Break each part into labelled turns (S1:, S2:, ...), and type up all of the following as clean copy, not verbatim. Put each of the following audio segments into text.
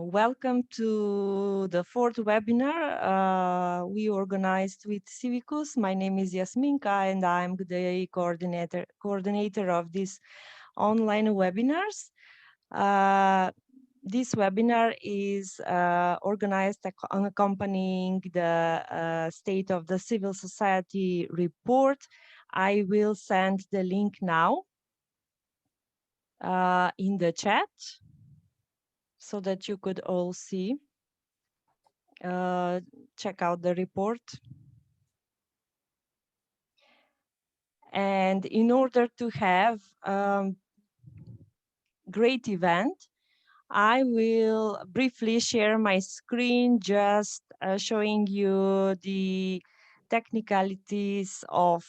S1: welcome to the fourth webinar we organized with Civicus. My name is Yasminka and I'm the coordinator of these online webinars. This webinar is organized accompanying the State of the Civil Society report. I will send the link now in the chat so that you could all see. Check out the report. And in order to have great event, I will briefly share my screen, just showing you the technicalities of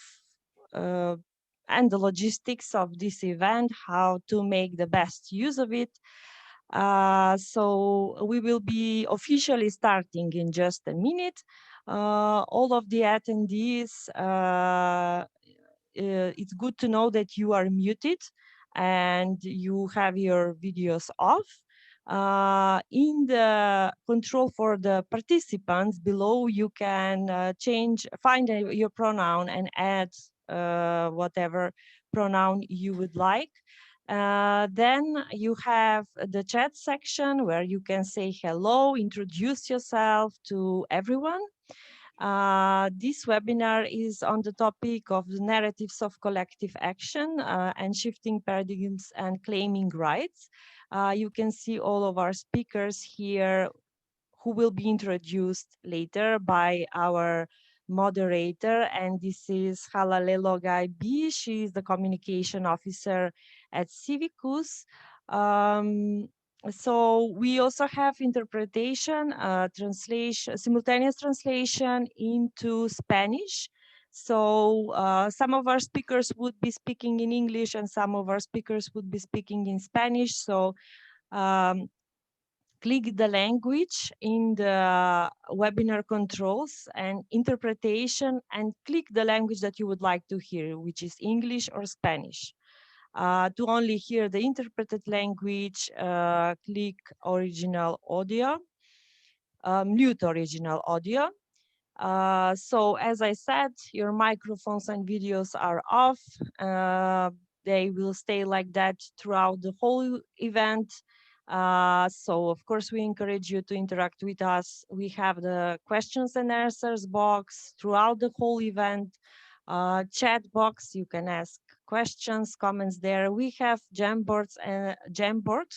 S1: and the logistics of this event, how to make the best use of it. So we will be officially starting in just a minute. All of the attendees, it's good to know that you are muted and you have your videos off. In the control for the participants below, you can find your pronoun and add whatever pronoun you would like. Then you have the chat section where you can say hello, introduce yourself to everyone. This webinar is on the topic of the narratives of collective action and shifting paradigms and claiming rights. You can see all of our speakers here who will be introduced later by our moderator, and this is Halalelo Gaibi. She is the communication officer at Civicus. So we also have interpretation, simultaneous translation into Spanish. So some of our speakers would be speaking in English and some of our speakers would be speaking in Spanish. So click the language in the webinar controls and interpretation and click the language that you would like to hear, which is English or Spanish. To only hear the interpreted language, click original audio, mute original audio. So as I said, your microphones and videos are off. They will stay like that throughout the whole event. So of course, we encourage you to interact with us. We have the questions and answers box throughout the whole event. Chat box, you can ask questions, comments there. We have Jamboards and Jamboard,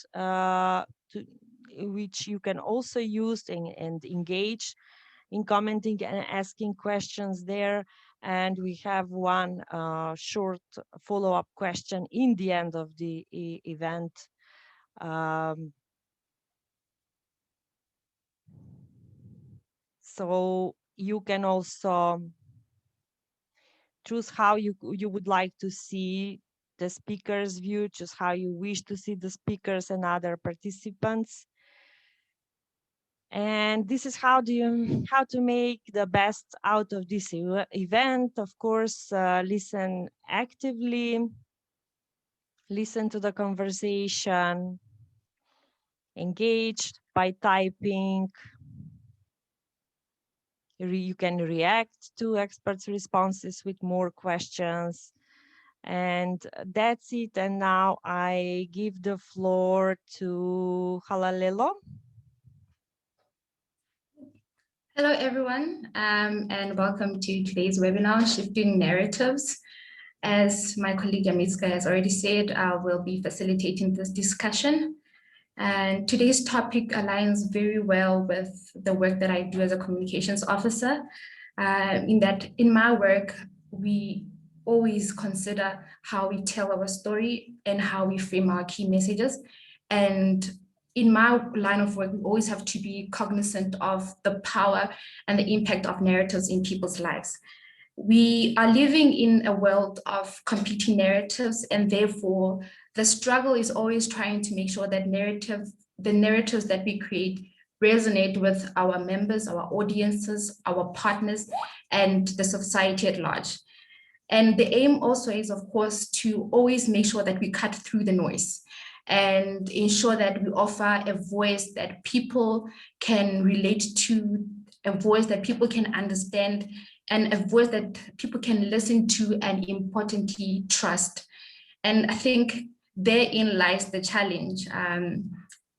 S1: which you can also use and engage in commenting and asking questions there. And we have one short follow-up question in the end of the event. So you can also choose how you would like to see the speaker's view, choose how you wish to see the speakers and other participants. And this is how to make the best out of this event. Of course, listen actively, listen to the conversation, engage by typing. You can react to experts' responses with more questions. And that's it. And now I give the floor to Halalelo.
S2: Hello, everyone, and welcome to today's webinar, Shifting Narratives. As my colleague Yamiska has already said, I will be facilitating this discussion. And today's topic aligns very well with the work that I do as a communications officer, in that in my work, we always consider how we tell our story and how we frame our key messages. And in my line of work, we always have to be cognizant of the power and the impact of narratives in people's lives. We are living in a world of competing narratives, and therefore the struggle is always trying to make sure that the narratives that we create resonate with our members, our audiences, our partners, and the society at large. And the aim also is, of course, to always make sure that we cut through the noise and ensure that we offer a voice that people can relate to, a voice that people can understand, and a voice that people can listen to and importantly trust. And I think therein lies the challenge,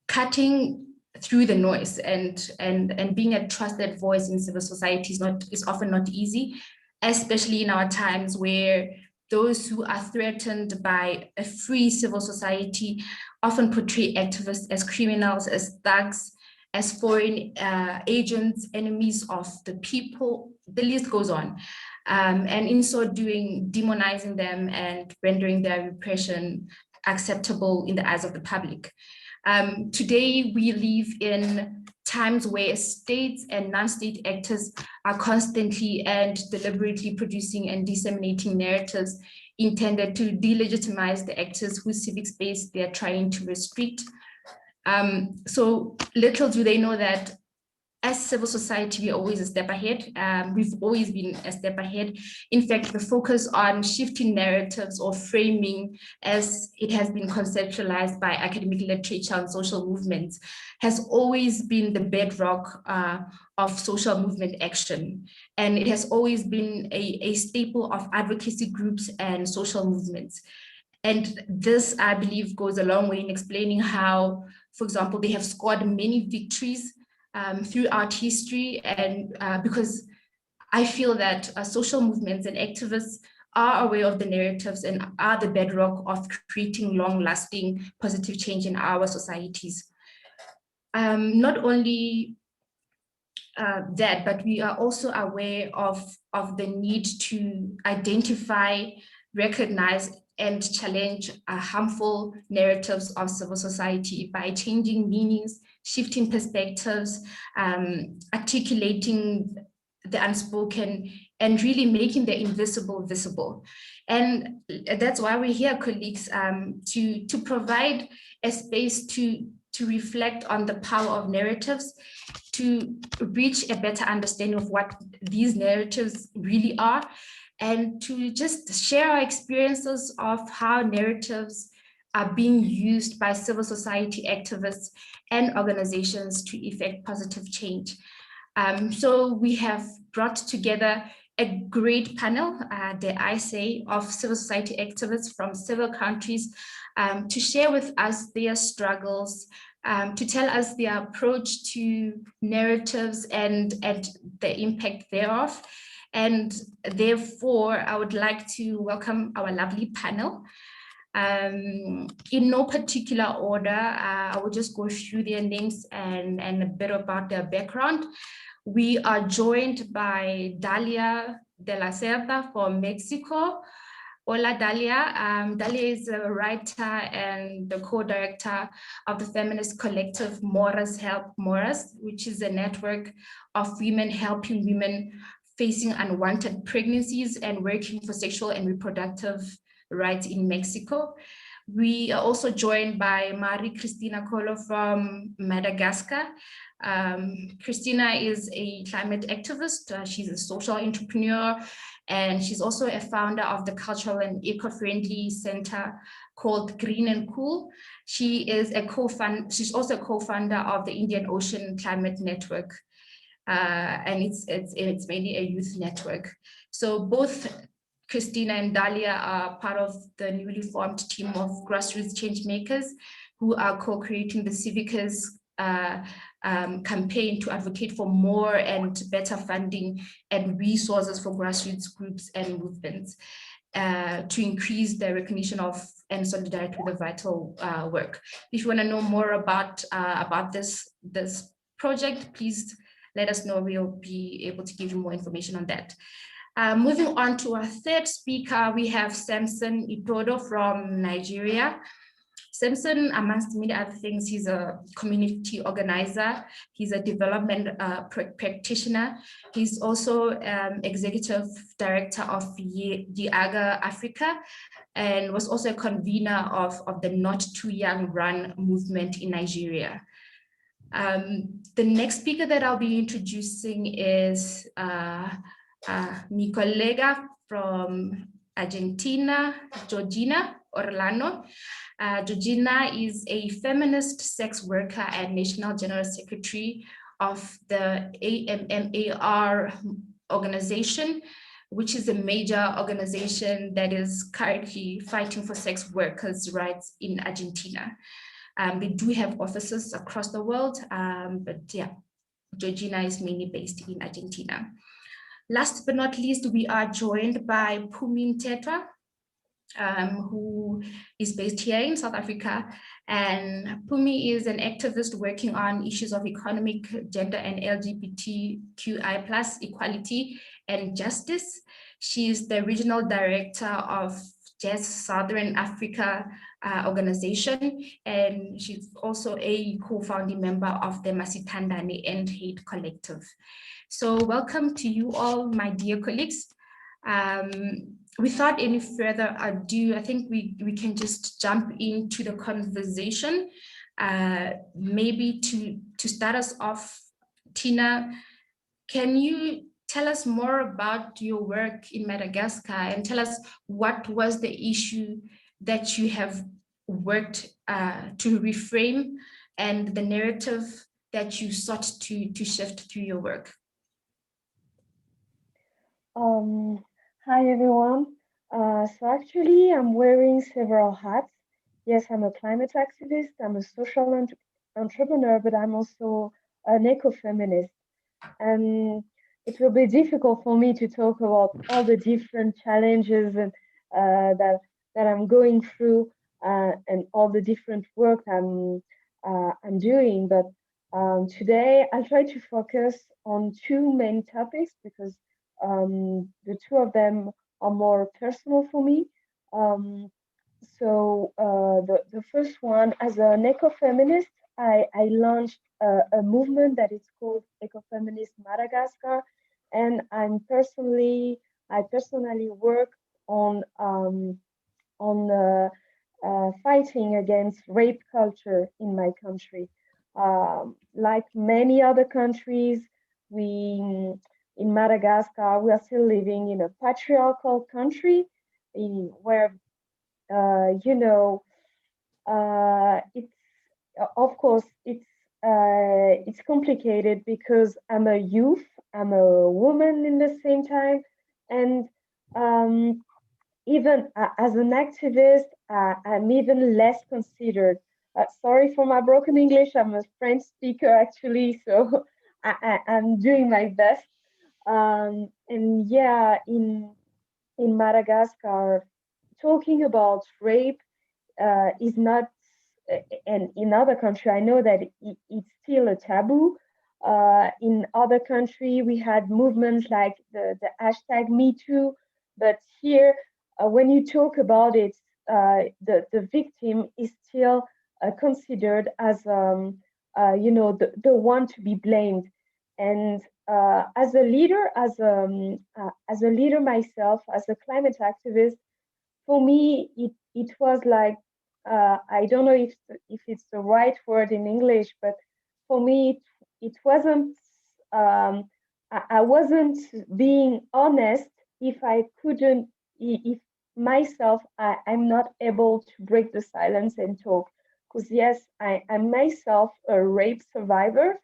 S2: cutting through the noise and being a trusted voice in civil society is often not easy, especially in our times where those who are threatened by a free civil society often portray activists as criminals, as thugs, as foreign agents, enemies of the people. The list goes on. And in so doing, demonizing them and rendering their repression acceptable in the eyes of the public. Today, we live in times where states and non-state actors are constantly and deliberately producing and disseminating narratives intended to delegitimize the actors whose civic space they are trying to restrict. So little do they know that as civil society, we're always a step ahead. We've always been a step ahead. In fact, the focus on shifting narratives or framing, as it has been conceptualized by academic literature and social movements, has always been the bedrock of social movement action. And it has always been a staple of advocacy groups and social movements. And this, I believe, goes a long way in explaining how, for example, they have scored many victories throughout history, and because I feel that social movements and activists are aware of the narratives and are the bedrock of creating long-lasting positive change in our societies. Not only that, but we are also aware of the need to identify, recognize, and challenge harmful narratives of civil society by changing meanings, shifting perspectives, articulating the unspoken, and really making the invisible visible. And that's why we're here, colleagues, to provide a space to reflect on the power of narratives, to reach a better understanding of what these narratives really are, and to just share our experiences of how narratives are being used by civil society activists and organizations to effect positive change. So we have brought together a great panel, dare I say, of civil society activists from several countries to share with us their struggles, to tell us their approach to narratives and the impact thereof. And therefore, I would like to welcome our lovely panel. In no particular order, I will just go through their names and a bit about their background. We are joined by Dalia de la Cerda from Mexico. Hola, Dalia. Dalia is a writer and the co-director of the feminist collective Moras Help Moras, which is a network of women helping women facing unwanted pregnancies and working for sexual and reproductive rights in Mexico. We are also joined by Marie Cristina Colo from Madagascar. Cristina is a climate activist. She's a social entrepreneur, and she's also a founder of the cultural and eco-friendly center called Green and Cool. She is she's also a co-founder of the Indian Ocean Climate Network. And it's mainly a youth network. So both Cristina and Dalia are part of the newly formed team of grassroots change makers who are co-creating the Civicus campaign to advocate for more and better funding and resources for grassroots groups and movements to increase the recognition of and solidarity with the vital work. If you want to know more about this project, please let us know. We'll be able to give you more information on that. Moving on to our third speaker, we have Samson Iproto from Nigeria. Samson, amongst many other things, he's a community organizer. He's a development practitioner. He's also executive director of Diaga Africa, and was also a convener of the Not Too Young Run movement in Nigeria. The next speaker that I'll be introducing is mi colega from Argentina, Georgina Orlano. Georgina is a feminist sex worker and National General Secretary of the AMMAR organization, which is a major organization that is currently fighting for sex workers' rights in Argentina. They do have offices across the world, but yeah, Georgina is mainly based in Argentina. Last but not least, we are joined by Phumi Mthethwa, who is based here in South Africa. And Phumi is an activist working on issues of economic, gender, and LGBTQI plus equality and justice. She is the regional director of Jazz Southern Africa organization, and she's also a co-founding member of the Masithandane End Hate Collective. So welcome to you all, my dear colleagues. Without any further ado, I think we can just jump into the conversation. Maybe to start us off, Tina, can you tell us more about your work in Madagascar and tell us what was the issue that you have worked to reframe and the narrative that you sought to shift through your work?
S3: Hi everyone. So actually, I'm wearing several hats. Yes, I'm a climate activist, I'm a social entrepreneur, but I'm also an ecofeminist. And it will be difficult for me to talk about all the different challenges and that I'm going through and all the different work I'm doing. But today I'll try to focus on two main topics because the two of them are more personal for me. Um, the first one, as an ecofeminist, I launched a movement that is called Ecofeminist Madagascar, and I personally work on fighting against rape culture in my country. Like many other countries, we in Madagascar we are still living in a patriarchal country, where you know it's of course it's complicated because I'm a youth, I'm a woman in the same time, and um, even as an activist, I'm even less considered. Sorry for my broken English. I'm a French speaker actually, so I'm doing my best. And yeah, in Madagascar, talking about rape is not, and in other country, I know that it's still a taboo. In other country, we had movements like the hashtag Me Too, but here, when you talk about it, the victim is still considered as the one to be blamed. And as a leader, as a leader myself, as a climate activist, for me, it was like I don't know if it's the right word in English, but for me, it wasn't. I wasn't being honest if I couldn't, if myself, I'm not able to break the silence and talk. Because yes, I'm myself a rape survivor.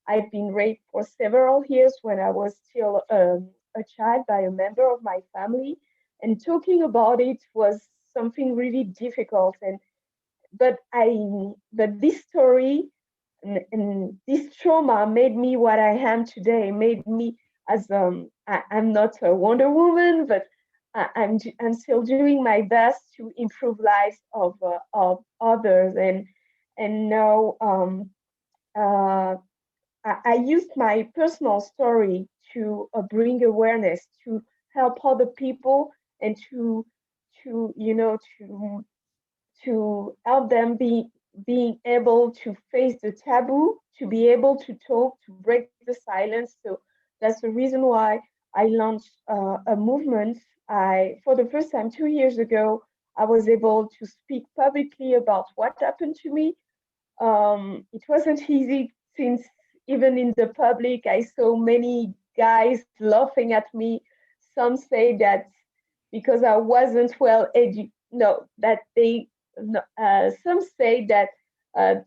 S3: I've been raped for several years when I was still a child by a member of my family, and talking about it was something really difficult. And but this story and this trauma made me what I am today, made me as I'm not a Wonder Woman, but I'm still doing my best to improve lives of others. And now uh, I used my personal story to bring awareness, to help other people, and to you know to help them being able to face the taboo, to be able to talk, to break the silence. So that's the reason why I launched a movement. For the first time 2 years ago, I was able to speak publicly about what happened to me. It wasn't easy since even in the public, I saw many guys laughing at me. Some say that because I wasn't well educated. No, that they, some say that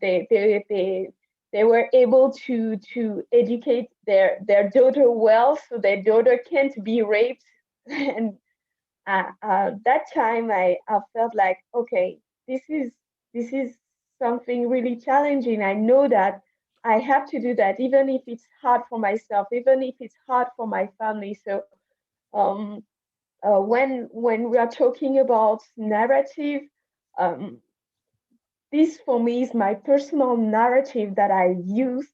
S3: they were able to educate their daughter well, so their daughter can't be raped. And that time I felt like, okay, this is something really challenging. I know that I have to do that, even if it's hard for myself, even if it's hard for my family. So um, when we are talking about narrative, um, this for me is my personal narrative that I use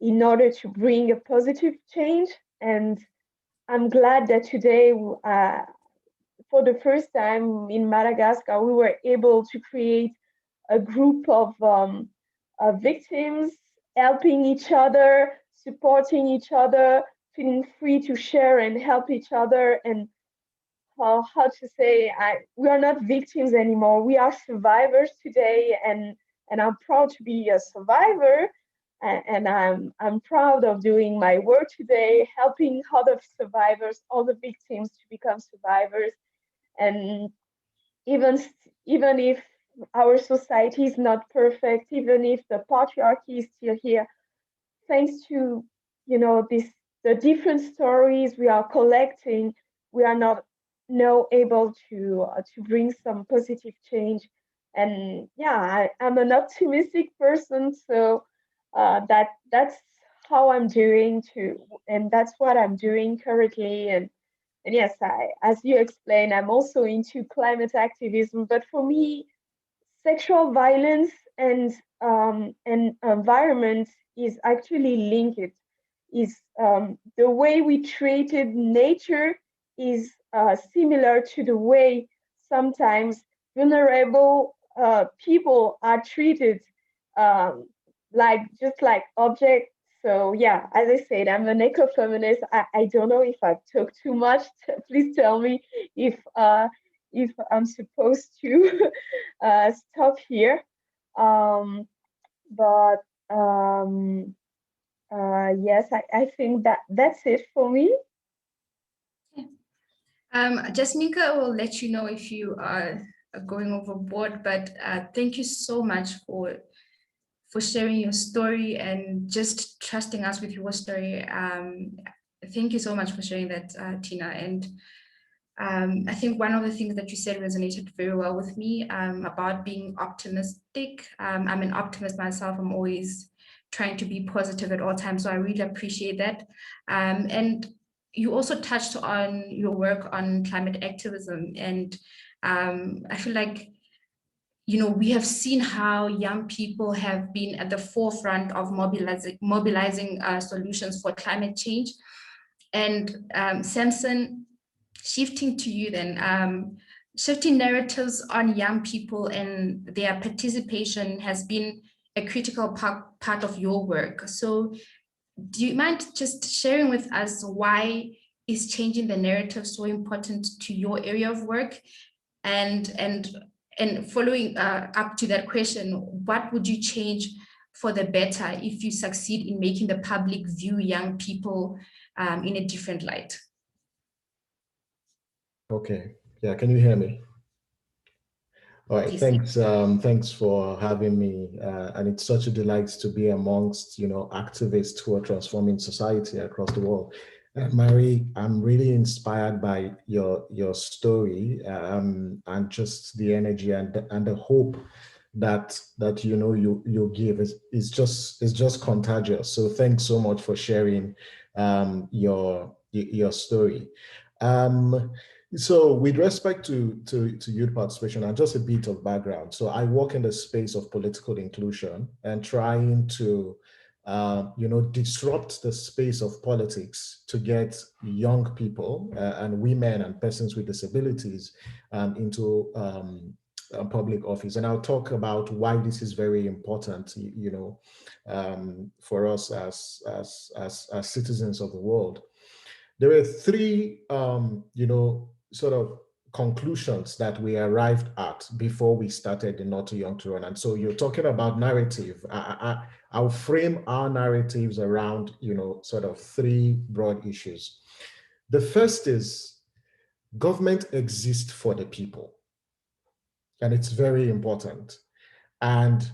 S3: in order to bring a positive change. And I'm glad that today, for the first time in Madagascar, we were able to create a group of victims helping each other, supporting each other, feeling free to share and help each other. And how to say, we are not victims anymore. We are survivors today, and I'm proud to be a survivor. And I'm proud of doing my work today, helping other survivors, other victims to become survivors. And even even if our society is not perfect, even if the patriarchy is still here, thanks to, this, the different stories we are collecting, we are not now able to bring some positive change. And yeah, I'm an optimistic person, so that's how I'm doing to, and that's what I'm doing currently. And yes, as you explained, I'm also into climate activism. But for me, sexual violence and environment is actually linked. Is the way we treated nature is similar to the way sometimes vulnerable people are treated, um, like just like objects. So yeah, as I said, I'm an ecofeminist. I don't know if I've talked too much. Please tell me if I'm supposed to stop here. Um, but yes, I think that's it for me.
S2: Jasmika will let you know if you are going overboard, but thank you so much for sharing your story and just trusting us with your story. Thank you so much for sharing that, Tina. And I think one of the things that you said resonated very well with me, about being optimistic. I'm an optimist myself. I'm always trying to be positive at all times. So I really appreciate that. And you also touched on your work on climate activism. And I feel like, we have seen how young people have been at the forefront of mobilizing solutions for climate change. And Samson, shifting to you then, shifting narratives on young people and their participation has been a critical part of your work. So do you mind just sharing with us why is changing the narrative so important to your area of work? And following up to that question, what would you change for the better if you succeed in making the public view young people in a different light?
S4: Okay. Yeah, can you hear me? All right,
S2: Yes.
S4: thanks. Thanks for having me. And it's such a delight to be amongst, activists who are transforming society across the world. Mary, I'm really inspired by your story, and just the energy and the hope that you give is just contagious. So thanks so much for sharing your story. So with respect to youth participation, and just a bit of background. So I work in the space of political inclusion and trying to, disrupt the space of politics to get young people and women and persons with disabilities into public office. And I'll talk about why this is very important, for us as citizens of the world. There were three, sort of conclusions that we arrived at before we started the Not Too Young to Run. And so you're talking about narrative. I'll frame our narratives around, sort of three broad issues. The first is government exists for the people. And it's very important. And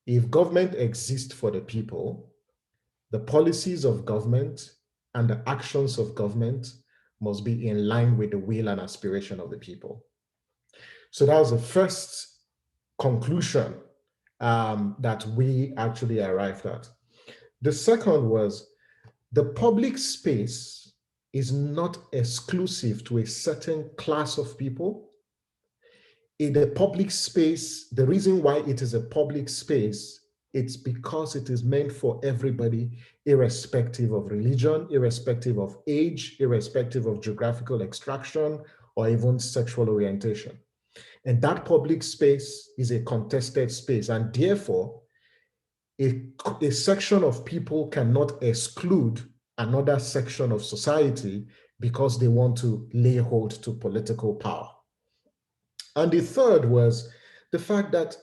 S4: if government exists for the people, the policies of government and the actions of government must be in line with the will and aspiration of the people. So that was the first conclusion that we actually arrived at. The second was the public space is not exclusive to a certain class of people. In the public space, the reason why it is a public space, it's because it is meant for everybody, irrespective of religion, irrespective of age, irrespective of geographical extraction, or even sexual orientation. And that public space is a contested space, and therefore, a section of people cannot exclude another section of society because they want to lay hold to political power. And the third was the fact that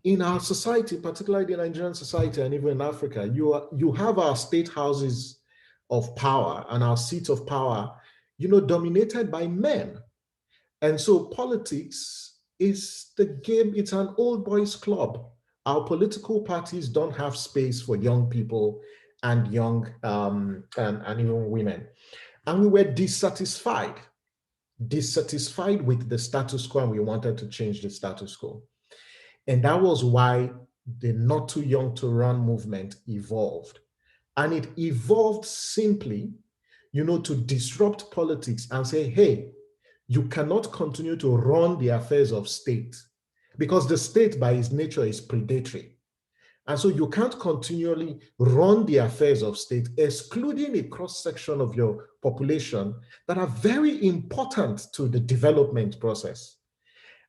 S4: in our society, particularly the Nigerian society and even in Africa, you have our state houses of power and our seats of power, dominated by men. And so politics is the game, it's an old boys club. Our political parties don't have space for young people and young and even women. And we were dissatisfied with the status quo, and we wanted to change the status quo. And that was why the Not Too Young to Run movement evolved. And it evolved simply, to disrupt politics and say, hey, you cannot continue to run the affairs of state because the state by its nature is predatory. And so you can't continually run the affairs of state, excluding a cross-section of your population that are very important to the development process.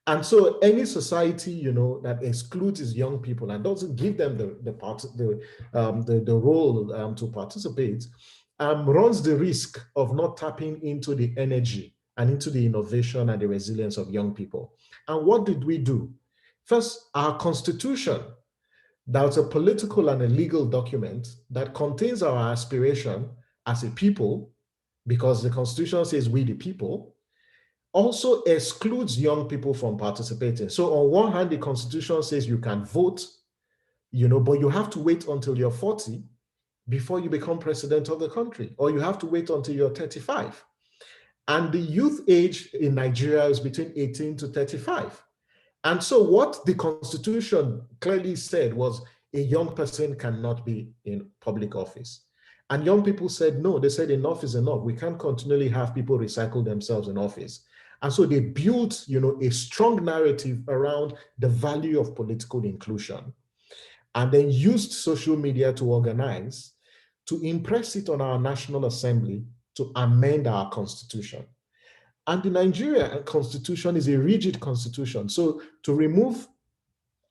S4: And so any society, that excludes its young people and doesn't give them the role to participate, runs the risk of not tapping into the energy and into the innovation and the resilience of young people. And what did we do? First, our constitution, that's a political and a legal document that contains our aspiration as a people, because the constitution says we the people, also excludes young people from participating. So on one hand, the constitution says you can vote, but you have to wait until you're 40 before you become president of the country, or you have to wait until you're 35. And the youth age in Nigeria is between 18 to 35. And so what the constitution clearly said was a young person cannot be in public office. And young people said, no, they said enough is enough. We can't continually have people recycle themselves in office. And so they built, a strong narrative around the value of political inclusion, and then used social media to organize, to impress it on our National Assembly to amend our constitution. And the Nigerian constitution is a rigid constitution. So to remove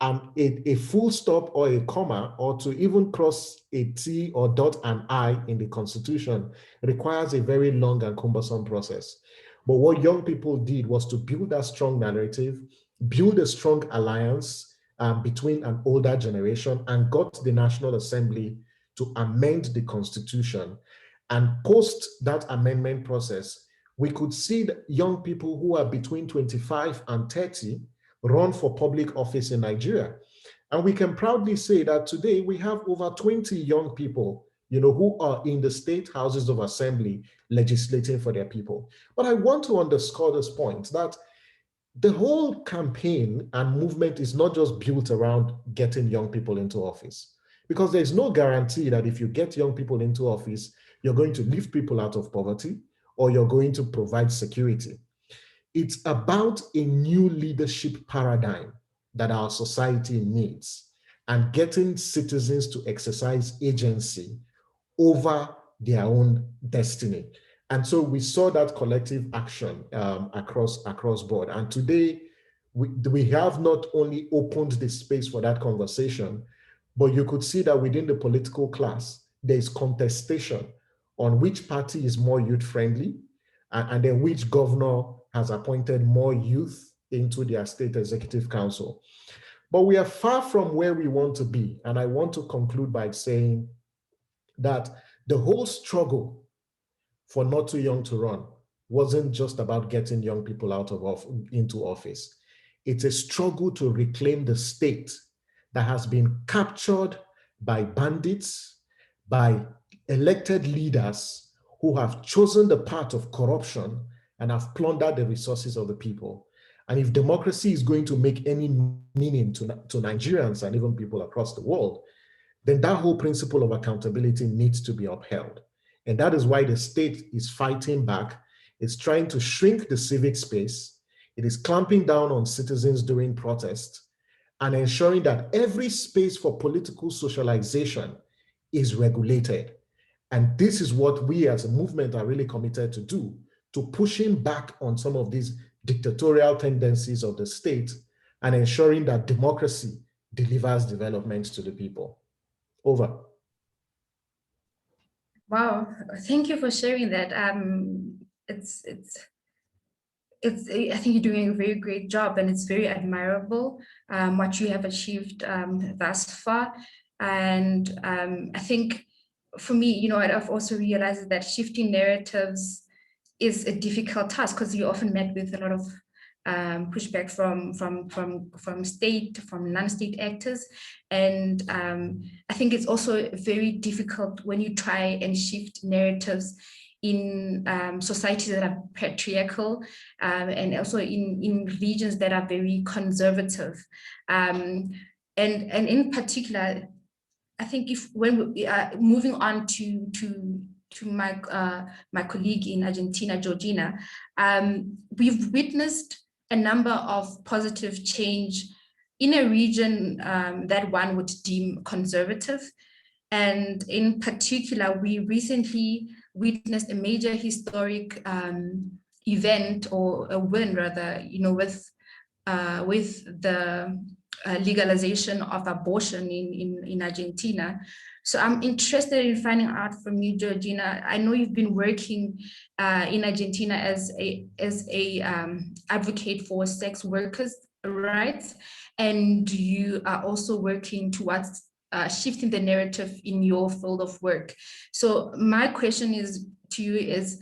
S4: a full stop or a comma, or to even cross a T or dot an I in the constitution requires a very long and cumbersome process. But what young people did was to build that strong narrative, build a strong alliance between an older generation, and got the National Assembly to amend the constitution. And post that amendment process, we could see that young people who are between 25 and 30 run for public office in Nigeria. And we can proudly say that today we have over 20 young people, who are in the state houses of assembly legislating for their people. But I want to underscore this point that the whole campaign and movement is not just built around getting young people into office, because there's no guarantee that if you get young people into office, you're going to lift people out of poverty or you're going to provide security. It's about a new leadership paradigm that our society needs, and getting citizens to exercise agency over their own destiny. And so we saw that collective action across board. And today, we have not only opened the space for that conversation, but you could see that within the political class, there is contestation on which party is more youth-friendly, and then which governor has appointed more youth into their state executive council. But we are far from where we want to be. And I want to conclude by saying that the whole struggle for Not Too Young to Run wasn't just about getting young people into office. It's a struggle to reclaim the state that has been captured by bandits, by elected leaders who have chosen the path of corruption and have plundered the resources of the people. And if democracy is going to make any meaning to Nigerians and even people across the world, then that whole principle of accountability needs to be upheld. And that is why the state is fighting back. It's trying to shrink the civic space. It is clamping down on citizens during protest and ensuring that every space for political socialization is regulated. And this is what we as a movement are really committed to do, to pushing back on some of these dictatorial tendencies of the state and ensuring that democracy delivers development to the people. Over.
S2: Wow, thank you for sharing that. I think you're doing a very great job, and it's very admirable what you have achieved thus far. And I think for me, I've also realized that shifting narratives is a difficult task because you're often met with a lot of pushback from state, from non-state actors. And I think it's also very difficult when you try and shift narratives in societies that are patriarchal and also in regions that are very conservative. And in particular, I think when we are moving on to my colleague in Argentina, Georgina, we've witnessed a number of positive change in a region that one would deem conservative. And in particular, we recently witnessed a major historic event, or a win rather, with the legalization of abortion in Argentina. So I'm interested in finding out from you, Georgina. I know you've been working in Argentina as a advocate for sex workers' rights, and you are also working towards shifting the narrative in your field of work. So my question to you is,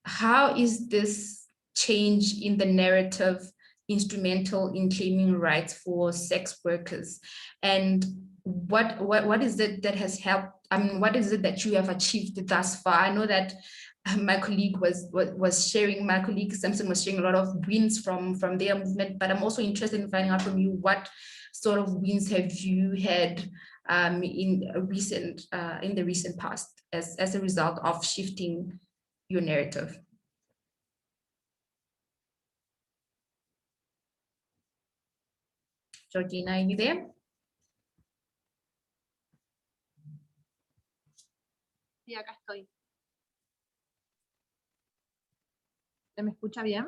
S2: how is this change in the narrative instrumental in claiming rights for sex workers? And what is it that has helped? I mean, what is it that you have achieved thus far? I know that my colleague was sharing, my colleague Samson was sharing a lot of wins from their movement, but I'm also interested in finding out from you, what sort of wins have you had in the recent past as a result of shifting your narrative? Georgina, are you there?
S5: Sí, acá estoy. ¿Se me escucha bien?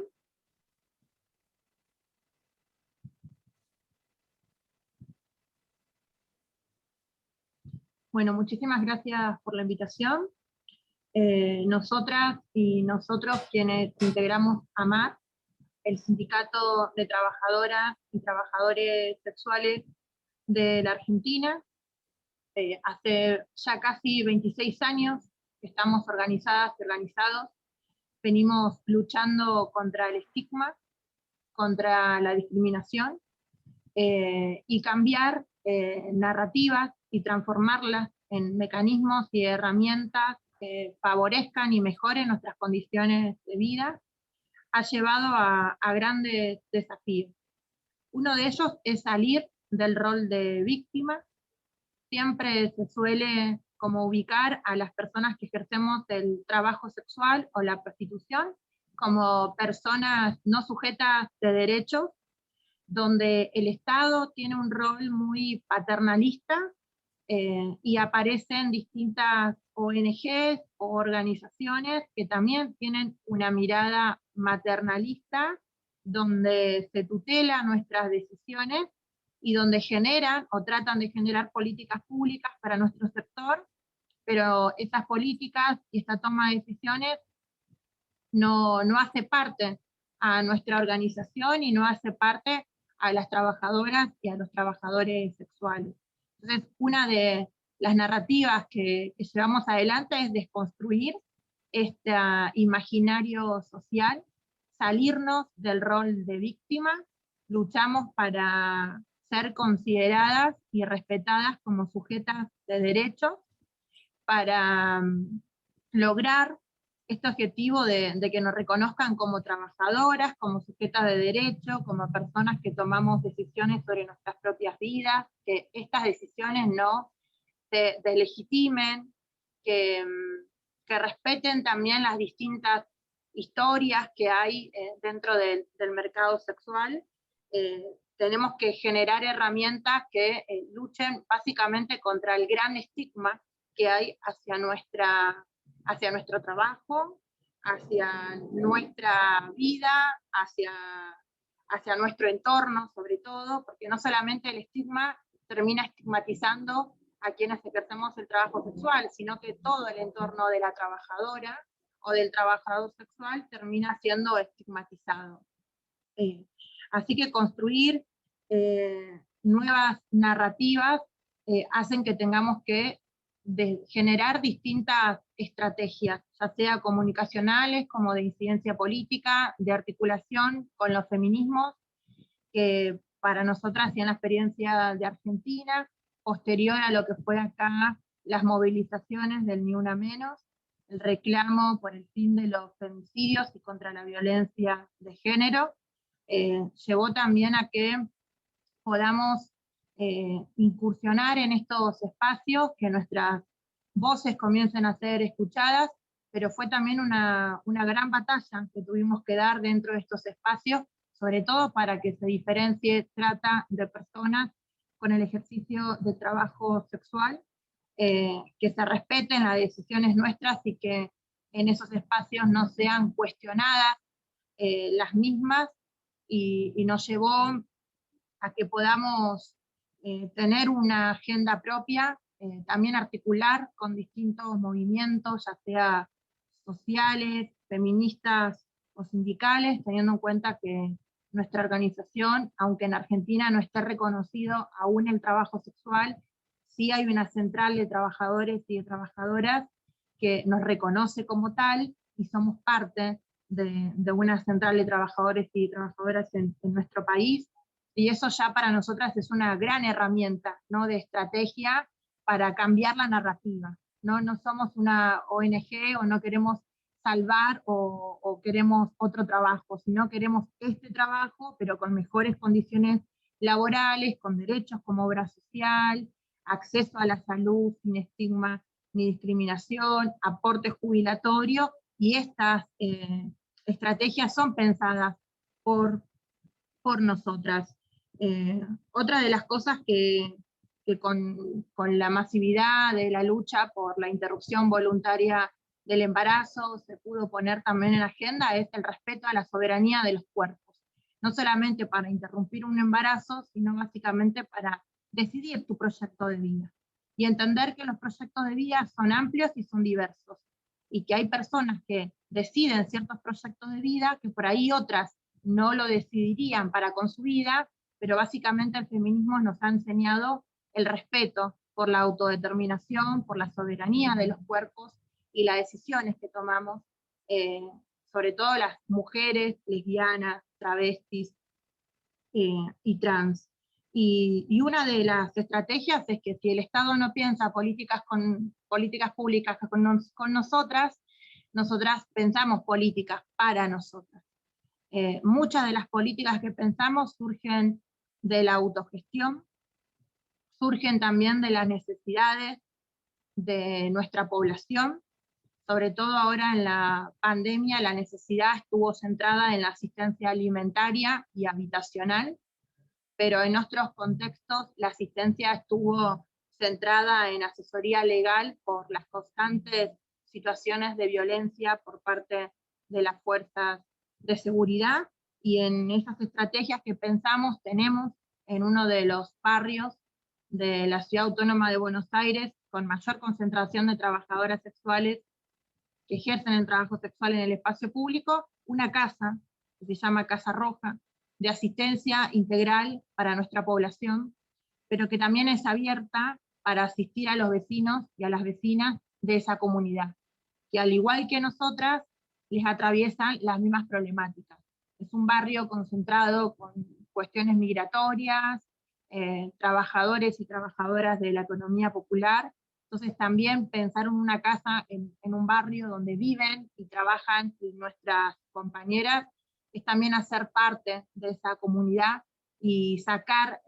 S5: Bueno, muchísimas gracias por la invitación. Nosotras y nosotros, quienes integramos AMAR, el Sindicato de Trabajadoras y Trabajadores Sexuales de la Argentina, hace ya casi 26 años que estamos organizadas y organizados. Venimos luchando contra el estigma, contra la discriminación, y cambiar narrativas y transformarlas en mecanismos y herramientas que favorezcan y mejoren nuestras condiciones de vida, ha llevado a grandes desafíos. Uno de ellos es salir del rol de víctima. Siempre se suele como ubicar a las personas que ejercemos el trabajo sexual o la prostitución como personas no sujetas de derechos, donde el Estado tiene un rol muy paternalista y aparecen distintas ONGs o organizaciones que también tienen una mirada maternalista, donde se tutela nuestras decisiones y donde generan o tratan de generar políticas públicas para nuestro sector, pero esas políticas y esta toma de decisiones no hace parte a nuestra organización y no hace parte a las trabajadoras y a los trabajadores sexuales. Entonces, una de las narrativas que llevamos adelante es desconstruir este imaginario social, salirnos del rol de víctima, luchamos para ser consideradas y respetadas como sujetas de derechos, para lograr este objetivo de que nos reconozcan como trabajadoras, como sujetas de derecho, como personas que tomamos decisiones sobre nuestras propias vidas, que estas decisiones no se deslegitimen, que respeten también las distintas historias que hay dentro del mercado sexual. Tenemos que generar herramientas que luchen básicamente contra el gran estigma que hay hacia nuestro trabajo, hacia nuestra vida, hacia nuestro entorno sobre todo, porque no solamente el estigma termina estigmatizando a quienes ejercemos el trabajo sexual, sino que todo el entorno de la trabajadora o del trabajador sexual termina siendo estigmatizado. Así que construir nuevas narrativas hacen que tengamos que generar distintas estrategias, ya sea comunicacionales, como de incidencia política, de articulación con los feminismos, que para nosotras y en la experiencia de Argentina, posterior a lo que fue acá las movilizaciones del Ni Una Menos, el reclamo por el fin de los femicidios y contra la violencia de género, llevó también a que podamos incursionar en estos espacios, que nuestras voces comiencen a ser escuchadas, pero fue también una gran batalla que tuvimos que dar dentro de estos espacios, sobre todo para que se diferencie trata de personas con el ejercicio de trabajo sexual, que se respeten las decisiones nuestras y que en esos espacios no sean cuestionadas las mismas, y nos llevó a que podamos tener una agenda propia, también articular con distintos movimientos, ya sea sociales, feministas o sindicales, teniendo en cuenta que nuestra organización, aunque en Argentina no esté reconocido aún el trabajo sexual, sí hay una central de trabajadores y de trabajadoras que nos reconoce como tal, y somos parte de una central de trabajadores y trabajadoras en nuestro país, y eso ya para nosotras es una gran herramienta, ¿no?, de estrategia para cambiar la narrativa. No somos una ONG, o no queremos salvar o queremos otro trabajo, sino queremos este trabajo, pero con mejores condiciones laborales, con derechos como obra social, acceso a la salud sin estigma ni discriminación, aporte jubilatorio, y estas estrategias son pensadas por nosotras. Otra de las cosas que con la masividad de la lucha por la interrupción voluntaria del embarazo se pudo poner también en agenda es el respeto a la soberanía de los cuerpos, no solamente para interrumpir un embarazo, sino básicamente para decidir tu proyecto de vida, y entender que los proyectos de vida son amplios y son diversos, y que hay personas que deciden ciertos proyectos de vida que por ahí otras no lo decidirían para con su vida, pero básicamente el feminismo nos ha enseñado el respeto por la autodeterminación, por la soberanía de los cuerpos y las decisiones que tomamos, sobre todo las mujeres, lesbianas, travestis y trans. Y una de las estrategias es que si el Estado no piensa políticas públicas con nosotras pensamos políticas para nosotras. Muchas de las políticas que pensamos surgen de la autogestión, surgen también de las necesidades de nuestra población, sobre todo ahora en la pandemia la necesidad estuvo centrada en la asistencia alimentaria y habitacional, pero en otros contextos la asistencia estuvo centrada en asesoría legal por las constantes situaciones de violencia por parte de las fuerzas de seguridad, y en esas estrategias que pensamos tenemos en uno de los barrios de la Ciudad Autónoma de Buenos Aires con mayor concentración de trabajadoras sexuales que ejercen el trabajo sexual en el espacio público, una casa que se llama Casa Roja, de asistencia integral para nuestra población, pero que también es abierta para asistir a los vecinos y a las vecinas de esa comunidad. que al igual que nosotras, les atraviesan las mismas problemáticas. Es un barrio concentrado con cuestiones migratorias, trabajadores y trabajadoras de la economía popular. Entonces también pensar en una casa, en un barrio donde viven y trabajan nuestras compañeras, es también hacer parte de esa comunidad y sacar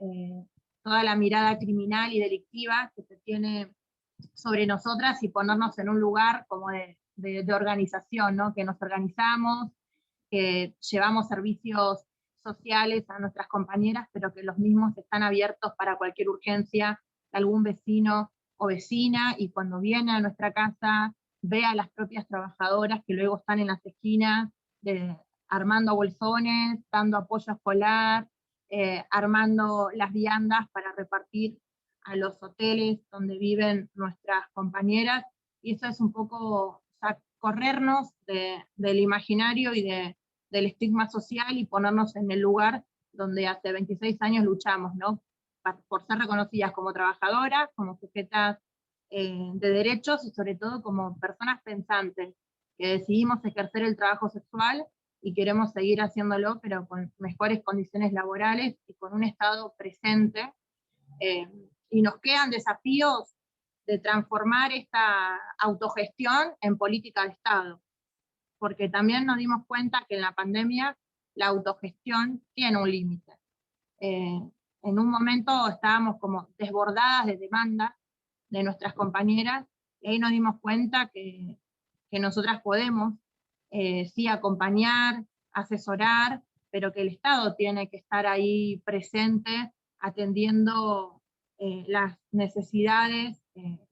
S5: toda la mirada criminal y delictiva que se tiene sobre nosotras y ponernos en un lugar como de organización, ¿no? Que nos organizamos, que llevamos servicios sociales a nuestras compañeras, pero que los mismos están abiertos para cualquier urgencia de algún vecino o vecina, y cuando viene a nuestra casa ve a las propias trabajadoras que luego están en las esquinas armando bolsones, dando apoyo escolar, armando las viandas para repartir a los hoteles donde viven nuestras compañeras, y eso es un poco corrernos del imaginario y del estigma social y ponernos en el lugar donde hace 26 años luchamos, ¿no? Por ser reconocidas como trabajadoras, como sujetas de derechos y sobre todo como personas pensantes, que decidimos ejercer el trabajo sexual y queremos seguir haciéndolo, pero con mejores condiciones laborales y con un Estado presente. Y nos quedan desafíos de transformar esta autogestión en política de Estado, porque también nos dimos cuenta que en la pandemia la autogestión tiene un límite. En un momento estábamos como desbordadas de demandas de nuestras compañeras, y ahí nos dimos cuenta que nosotras podemos sí acompañar, asesorar, pero que el Estado tiene que estar ahí presente atendiendo las necesidades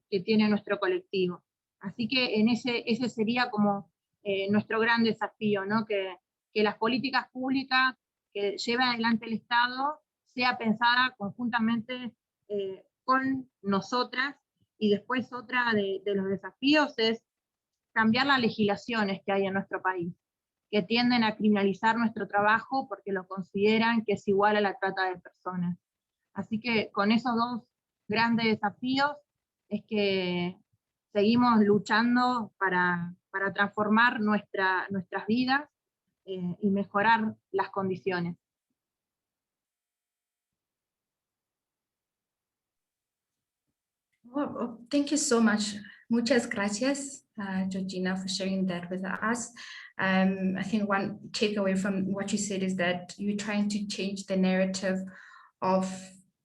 S5: que tiene nuestro colectivo. Así que ese sería como nuestro gran desafío, ¿no? Que las políticas públicas que lleva adelante el Estado sea pensada conjuntamente con nosotras. Y después otra de los desafíos es cambiar las legislaciones que hay en nuestro país, que tienden a criminalizar nuestro trabajo porque lo consideran que es igual a la trata de personas. Así que con esos dos grandes desafíos es que seguimos luchando para transformar nuestras vidas y mejorar las condiciones.
S2: Oh, thank you so much. Muchas gracias, Georgina, for sharing that with us. I think one takeaway from what you said is that you're trying to change the narrative of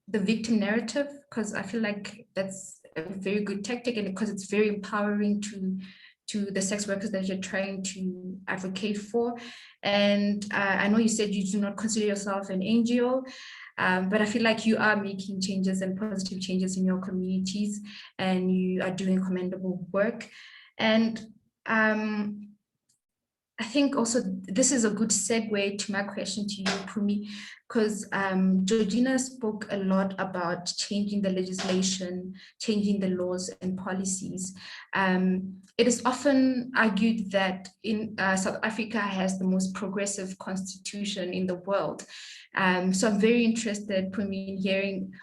S2: the victim narrative, because I feel like that's a very good tactic, and because it's very empowering to the sex workers that you're trying to advocate for. And I know you said you do not consider yourself an NGO, but I feel like you are making changes and positive changes in your communities, and you are doing commendable work. And I think also this is a good segue to my question to you, Pumi, because Georgina spoke a lot about changing the legislation, changing the laws and policies. It is often argued that South Africa has the most progressive constitution in the world. So I'm very interested, Pumi, in hearing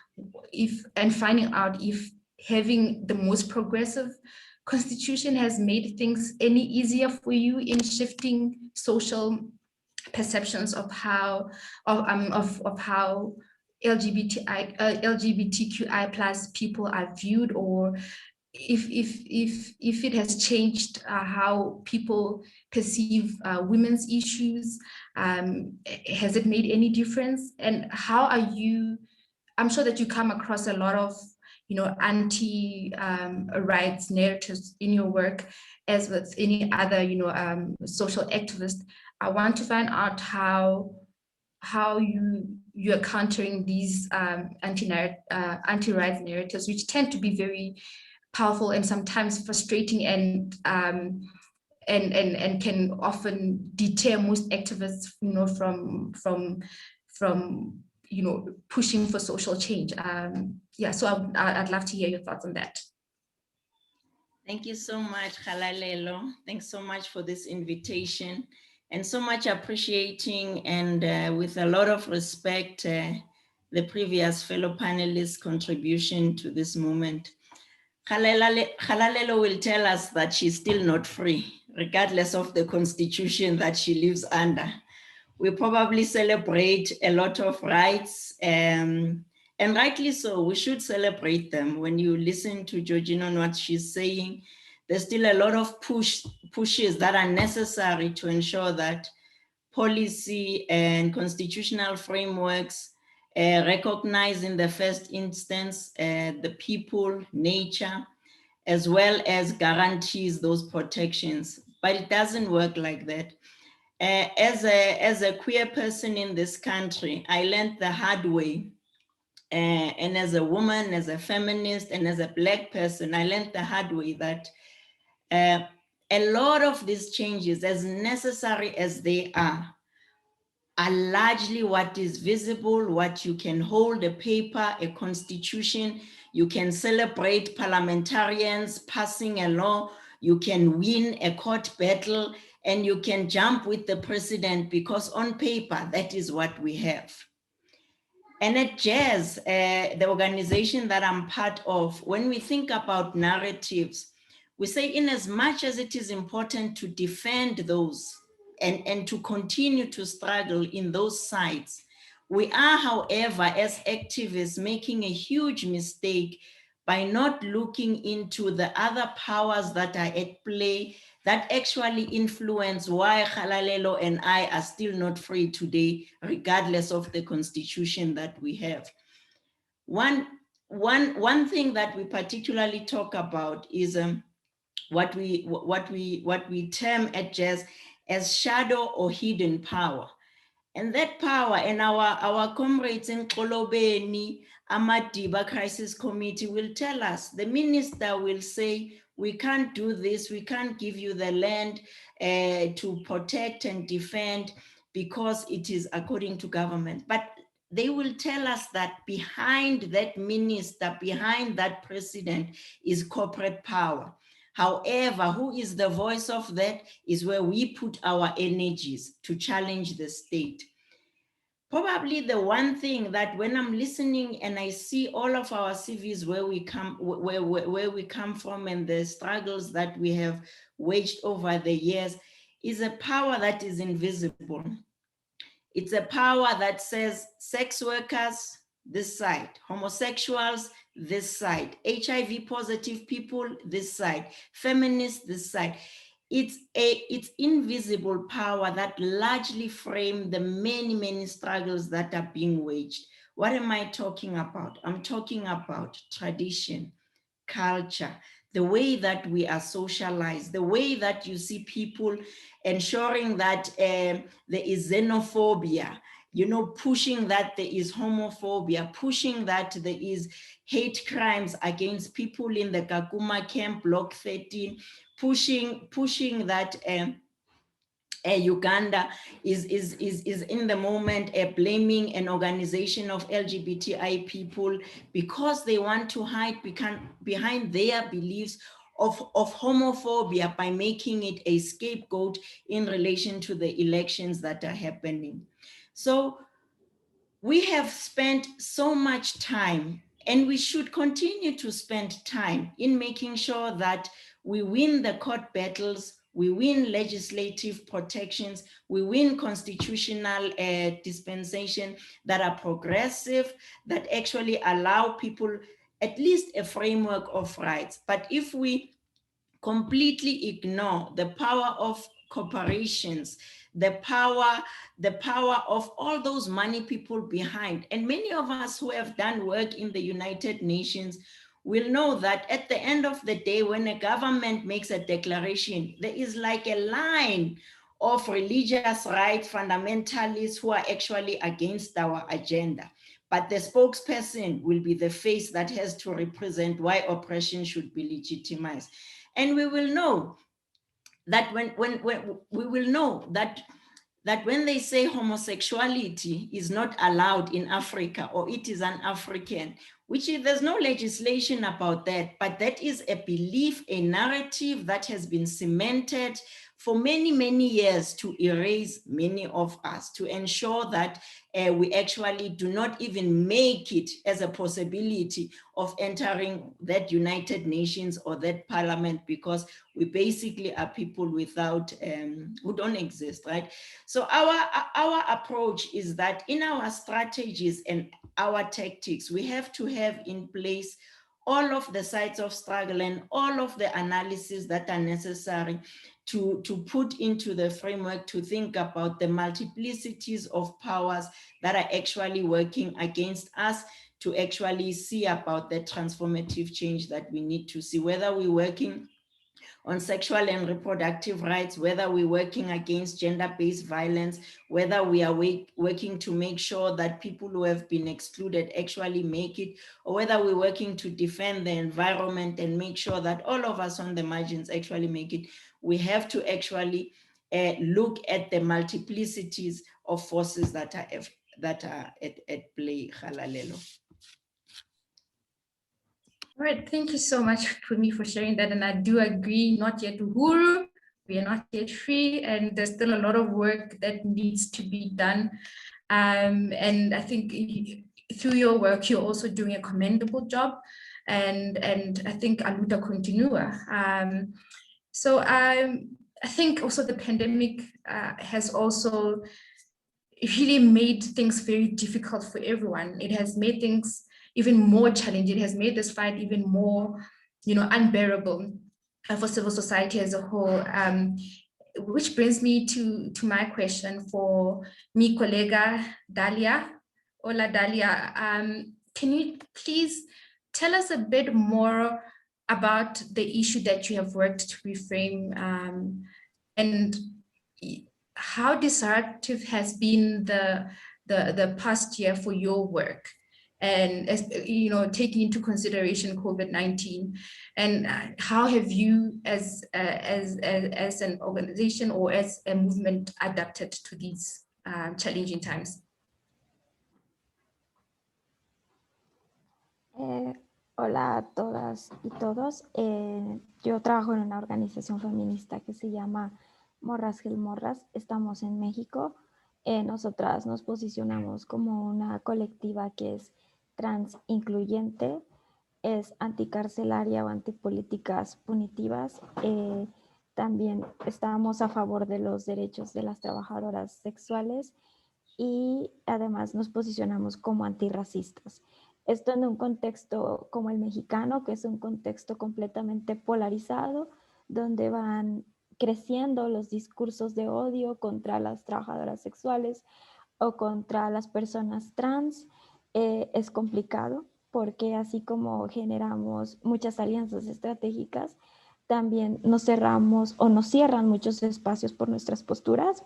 S2: and finding out if having the most progressive constitution has made things any easier for you in shifting social perceptions of how LGBTQI plus people are viewed, or if it has changed how people perceive women's issues. Has it made any difference? And how are you? I'm sure that you come across a lot of anti-rights narratives in your work, as with any other, social activist. I want to find out how you're countering these anti-rights narratives, which tend to be very powerful and sometimes frustrating, and can often deter most activists, from pushing for social change. So I'd love to hear your thoughts on that.
S6: Thank you so much, Halalelo. Thanks so much for this invitation, and so much appreciating and with a lot of respect the previous fellow panelists' contribution to this moment. Halalelo will tell us that she's still not free, regardless of the constitution that she lives under. We probably celebrate a lot of rights, and rightly so. We should celebrate them. When you listen to Georgina and what she's saying, there's still a lot of pushes that are necessary to ensure that policy and constitutional frameworks recognize in the first instance the people, nature, as well as guarantees those protections. But it doesn't work like that. As a queer person in this country, I learned the hard way. And as a woman, as a feminist, and as a Black person, I learned the hard way that a lot of these changes, as necessary as they are largely what is visible, what you can hold, a paper, a constitution. You can celebrate parliamentarians passing a law. You can win a court battle, and you can jump with the president because on paper, that is what we have. And at JAS, the organization that I'm part of, when we think about narratives, we say in as much as it is important to defend those and to continue to struggle in those sides, we are, however, as activists, making a huge mistake by not looking into the other powers that are at play that actually influence why Halalelo and I are still not free today, regardless of the constitution that we have. One thing that we particularly talk about is what we term at JAS as shadow or hidden power. And that power, and our comrades in Kolobeni, Amadiba Crisis Committee will tell us, the minister will say, we can't do this, we can't give you the land to protect and defend because it is according to government. But they will tell us that behind that minister, behind that president is corporate power. However, who is the voice of that is where we put our energies to challenge the state. Probably the one thing that when I'm listening and I see all of our CVs where we come from and the struggles that we have waged over the years is a power that is invisible. It's a power that says sex workers, this side, homosexuals, this side, HIV positive people, this side, feminists, this side. It's invisible power that largely frame the many struggles that are being waged. What am I talking about? I'm talking about tradition, culture, the way that we are socialized, the way that you see people ensuring that there is xenophobia, pushing that there is homophobia, pushing that there is hate crimes against people in the Kakuma camp, Block 13, pushing that Uganda is in the moment blaming an organization of LGBTI people because they want to hide behind their beliefs of homophobia by making it a scapegoat in relation to the elections that are happening. So we have spent so much time, and we should continue to spend time in making sure that we win the court battles, we win legislative protections, we win constitutional dispensation that are progressive, that actually allow people at least a framework of rights. But if we completely ignore the power of corporations, the power of all those money people behind, and many of us who have done work in the United Nations will know that at the end of the day, when a government makes a declaration, there is like a line of religious right fundamentalists who are actually against our agenda. But the spokesperson will be the face that has to represent why oppression should be legitimized. And we will know that when they say homosexuality is not allowed in Africa, or it is un-African, there's no legislation about that, but that is a belief, a narrative that has been cemented for many, many years to erase many of us, to ensure that we actually do not even make it as a possibility of entering that United Nations or that parliament, because we basically are people without, who don't exist, right? So our approach is that in our strategies and our tactics, we have to have in place all of the sides of struggle and all of the analysis that are necessary to put into the framework to think about the multiplicities of powers that are actually working against us, to actually see about the transformative change that we need to see, whether we're working on sexual and reproductive rights, whether we're working against gender-based violence, whether we are working to make sure that people who have been excluded actually make it, or whether we're working to defend the environment and make sure that all of us on the margins actually make it. We have to actually look at the multiplicities of forces that are at play.
S2: All right, thank you so much, Kumi, for sharing that. And I do agree, not yet Uhuru, we are not yet free, and there's still a lot of work that needs to be done. And I think through your work, you're also doing a commendable job. And I think aluta continua. So I think also the pandemic has also really made things very difficult for everyone. It has made things even more challenging. It has made this fight even more, unbearable for civil society as a whole. Which brings me to my question for mi colega Dalia. Hola Dalia, can you please tell us a bit more about the issue that you have worked to reframe, and how disruptive has been the past year for your work, and taking into consideration COVID-19, and how have you as an organization or as a movement adapted to these challenging times?
S7: Hola a todas y todos. Yo trabajo en una organización feminista que se llama Morras Gel Morras. Estamos en México. Nosotras nos posicionamos como una colectiva que es trans incluyente, es anticarcelaria o antipolíticas punitivas. También estamos a favor de los derechos de las trabajadoras sexuales y además nos posicionamos como antirracistas. Esto en un contexto como el mexicano, que es un contexto completamente polarizado, donde van creciendo los discursos de odio contra las trabajadoras sexuales o contra las personas trans. Es complicado porque así como generamos muchas alianzas estratégicas, también nos cerramos o nos cierran muchos espacios por nuestras posturas.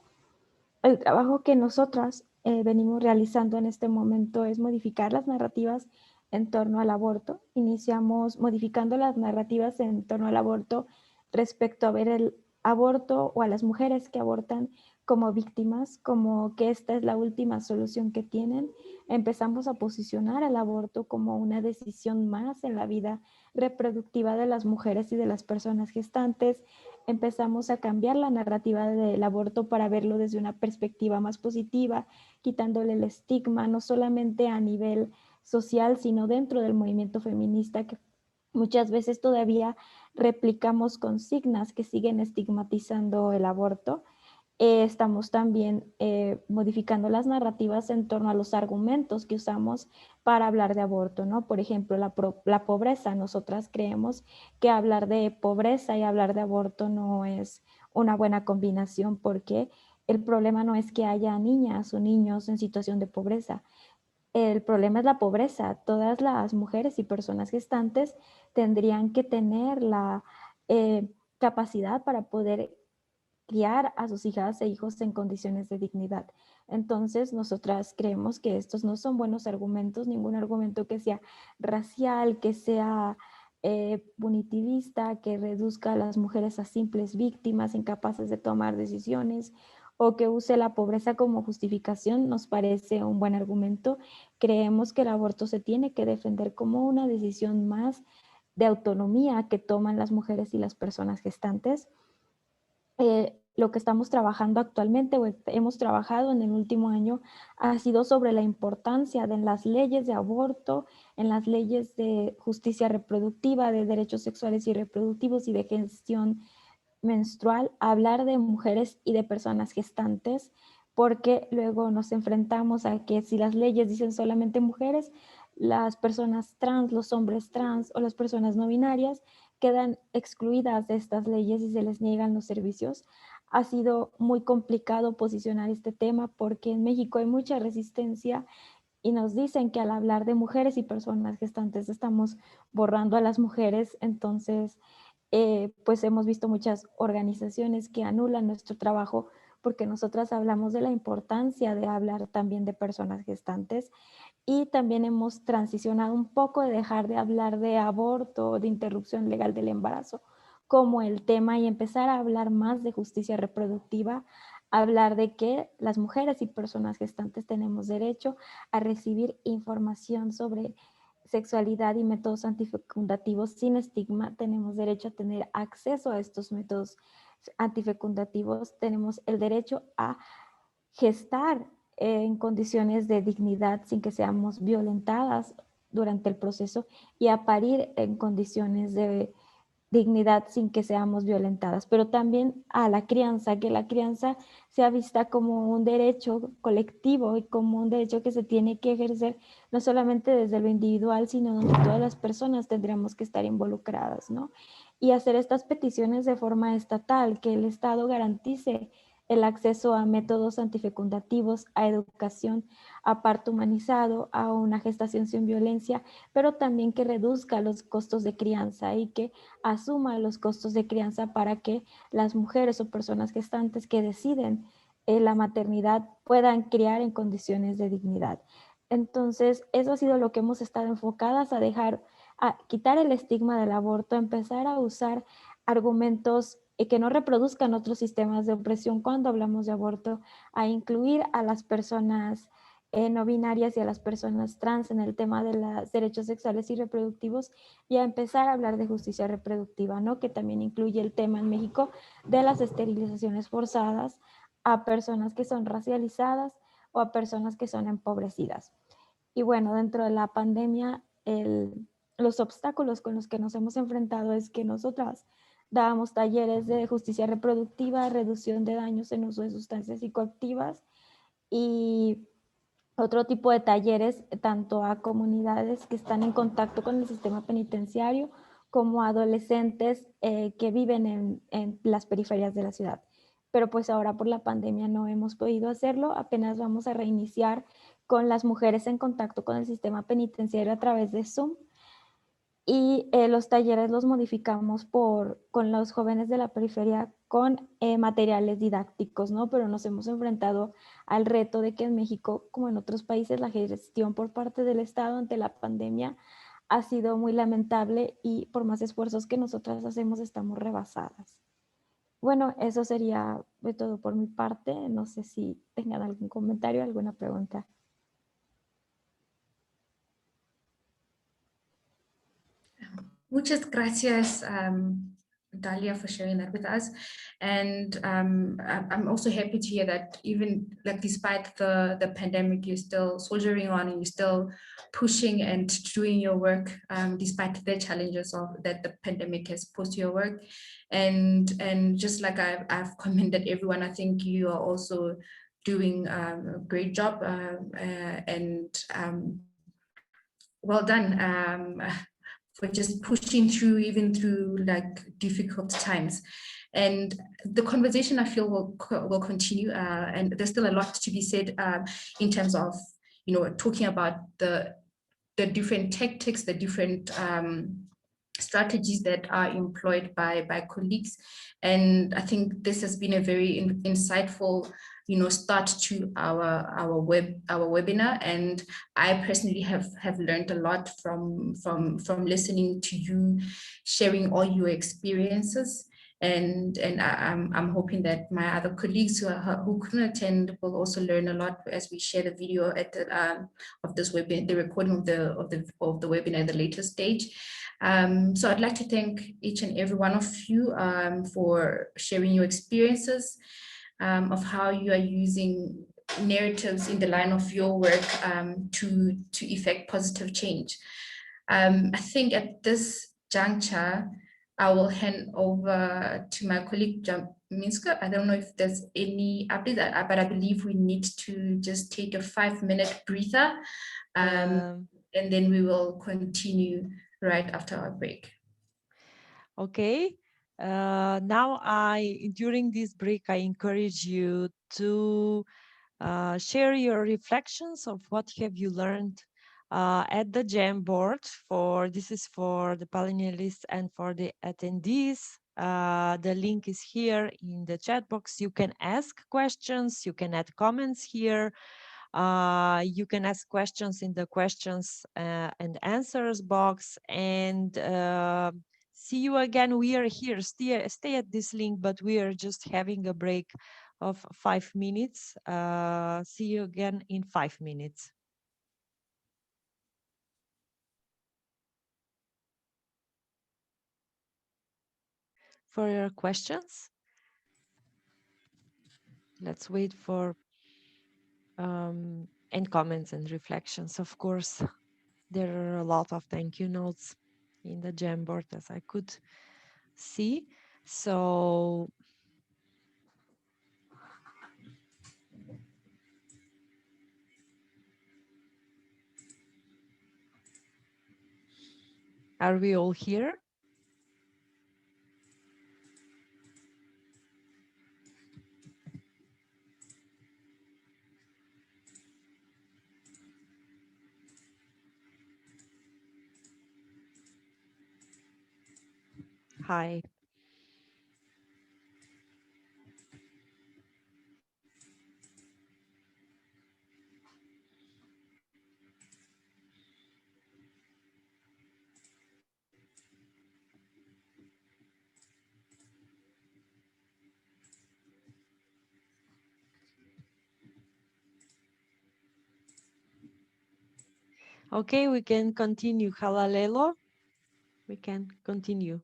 S7: El trabajo que nosotras venimos realizando en este momento es modificar las narrativas en torno al aborto. Iniciamos modificando las narrativas en torno al aborto respecto a ver el aborto o a las mujeres que abortan como víctimas, como que esta es la última solución que tienen. Empezamos a posicionar al aborto como una decisión más en la vida reproductiva de las mujeres y de las personas gestantes. Empezamos a cambiar la narrativa del aborto para verlo desde una perspectiva más positiva, quitándole el estigma, no solamente a nivel social, sino dentro del movimiento feminista, que muchas veces todavía replicamos consignas que siguen estigmatizando el aborto. Estamos también modificando las narrativas en torno a los argumentos que usamos para hablar de aborto, ¿no? Por ejemplo, la pobreza. Nosotras creemos que hablar de pobreza y hablar de aborto no es una buena combinación, porque el problema no es que haya niñas o niños en situación de pobreza. El problema es la pobreza. Todas las mujeres y personas gestantes tendrían que tener la capacidad para poder criar a sus hijas e hijos en condiciones de dignidad. Entonces, nosotras creemos que estos no son buenos argumentos, ningún argumento que sea racial, que sea punitivista, que reduzca a las mujeres a simples víctimas incapaces de tomar decisiones, o que use la pobreza como justificación, nos parece un buen argumento. Creemos que el aborto se tiene que defender como una decisión más de autonomía que toman las mujeres y las personas gestantes. lo que estamos trabajando actualmente o hemos trabajado en el último año ha sido sobre la importancia de las leyes de aborto, en las leyes de justicia reproductiva, de derechos sexuales y reproductivos y de gestión menstrual, hablar de mujeres y de personas gestantes, porque luego nos enfrentamos a que si las leyes dicen solamente mujeres, las personas trans, los hombres trans o las personas no binarias quedan excluidas de estas leyes y se les niegan los servicios. Ha sido muy complicado posicionar este tema porque en México hay mucha resistencia y nos dicen que al hablar de mujeres y personas gestantes estamos borrando a las mujeres. Entonces, pues hemos visto muchas organizaciones que anulan nuestro trabajo porque nosotras hablamos de la importancia de hablar también de personas gestantes, y también hemos transicionado un poco de dejar de hablar de aborto, de interrupción legal del embarazo como el tema y empezar a hablar más de justicia reproductiva, hablar de que las mujeres y personas gestantes tenemos derecho a recibir información sobre sexualidad y métodos antifecundativos sin estigma, tenemos derecho a tener acceso a estos métodos antifecundativos, tenemos el derecho a gestar en condiciones de dignidad sin que seamos violentadas durante el proceso y a parir en condiciones de dignidad sin que seamos violentadas, pero también a la crianza, que la crianza sea vista como un derecho colectivo y como un derecho que se tiene que ejercer no solamente desde lo individual, sino donde todas las personas tendríamos que estar involucradas, ¿no? Y hacer estas peticiones de forma estatal, que el Estado garantice el acceso a métodos antifecundativos, a educación, a parto humanizado, a una gestación sin violencia, pero también que reduzca los costos de crianza y que asuma los costos de crianza para que las mujeres o personas gestantes que deciden la maternidad puedan criar en condiciones de dignidad. Entonces, eso ha sido lo que hemos estado enfocadas a dejar, a quitar el estigma del aborto, a empezar a usar argumentos que no reproduzcan otros sistemas de opresión cuando hablamos de aborto, a incluir a las personas no binarias y a las personas trans en el tema de los derechos sexuales y reproductivos, y a empezar a hablar de justicia reproductiva, ¿no? Que también incluye el tema en México de las esterilizaciones forzadas a personas que son racializadas o a personas que son empobrecidas. Y bueno, dentro de la pandemia, los obstáculos con los que nos hemos enfrentado es que nosotras dábamos talleres de justicia reproductiva, reducción de daños en uso de sustancias psicoactivas y otro tipo de talleres tanto a comunidades que están en contacto con el sistema penitenciario como a adolescentes que viven en las periferias de la ciudad. Pero pues ahora por la pandemia no hemos podido hacerlo, apenas vamos a reiniciar con las mujeres en contacto con el sistema penitenciario a través de Zoom, y los talleres los modificamos con los jóvenes de la periferia con materiales didácticos, ¿no? Pero nos hemos enfrentado al reto de que en México, como en otros países, la gestión por parte del Estado ante la pandemia ha sido muy lamentable y por más esfuerzos que nosotras hacemos, estamos rebasadas. Bueno, eso sería de todo por mi parte. No sé si tengan algún comentario, alguna pregunta.
S2: Muchas gracias, Dalia, for sharing that with us. And I'm also happy to hear that even like despite the pandemic, you're still soldiering on and you're still pushing and doing your work despite the challenges that the pandemic has posed to your work. And just like I've commended everyone, I think you are also doing a great job and well done. For just pushing through even through like difficult times. And the conversation I feel will continue and there's still a lot to be said in terms of, you know, talking about the different tactics, the different strategies that are employed by colleagues. And I think this has been a very insightful, you know, start to our webinar, and I personally have learned a lot from listening to you sharing all your experiences. And I'm hoping that my other colleagues who couldn't attend will also learn a lot as we share the video at the, of this webinar, the recording of the webinar at the later stage. So I'd like to thank each and every one of you for sharing your experiences of how you are using narratives in the line of your work to effect positive change. I think at this juncture, I will hand over to my colleague Minska. I don't know if there's any update, but I believe we need to just take a 5-minute breather, and then we will continue right after our break.
S1: Okay. Now during this break, I encourage you to share your reflections of what have you learned at the Jamboard. This is for the panelists and for the attendees. The link is here in the chat box. You can ask questions, you can add comments here. You can ask questions in the questions and answers box, and see you again. We are here, stay at this link, but we are just having a break of 5 minutes. See you again in 5 minutes. For your questions, let's wait for and comments and reflections. Of course, there are a lot of thank you notes in the Jamboard, as I could see. So are we all here? Hi. Okay, we can continue. Halalelo, we can continue.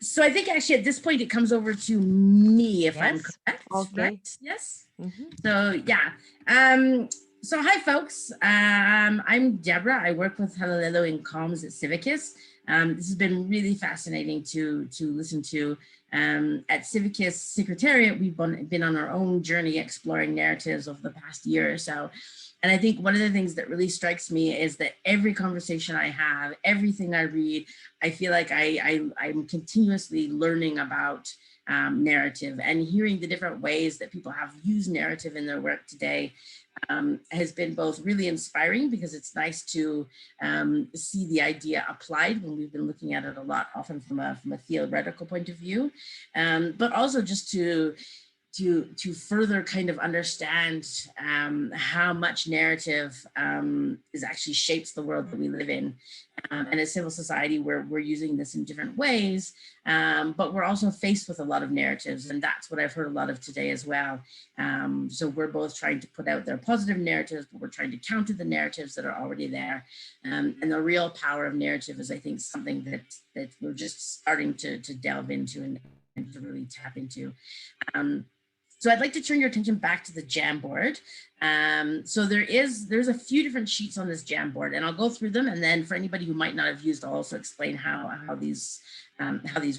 S8: So I think actually at this point, it comes over to me if I'm correct.
S1: Okay.
S8: Right? Yes.
S1: Mm-hmm.
S8: So yeah. So hi folks. I'm Deborah. I work with Halalelo in comms at Civicus. This has been really fascinating to listen to. At Civicus Secretariat, we've been on our own journey exploring narratives over the past year or so. And I think one of the things that really strikes me is that every conversation I have, everything I read, I feel like I'm continuously learning about narrative, and hearing the different ways that people have used narrative in their work today has been both really inspiring, because it's nice to see the idea applied when we've been looking at it a lot, often from a theoretical point of view, but also just to further kind of understand how much narrative is actually shapes the world that we live in. And as civil society, we're using this in different ways, but we're also faced with a lot of narratives, and that's what I've heard a lot of today as well. So we're both trying to put out their positive narratives, but we're trying to counter the narratives that are already there. And the real power of narrative is, I think, something that we're just starting to delve into and to really tap into. So I'd like to turn your attention back to the Jamboard. So there's a few different sheets on this Jamboard, and I'll go through them. And then for anybody who might not have used, I'll also explain how these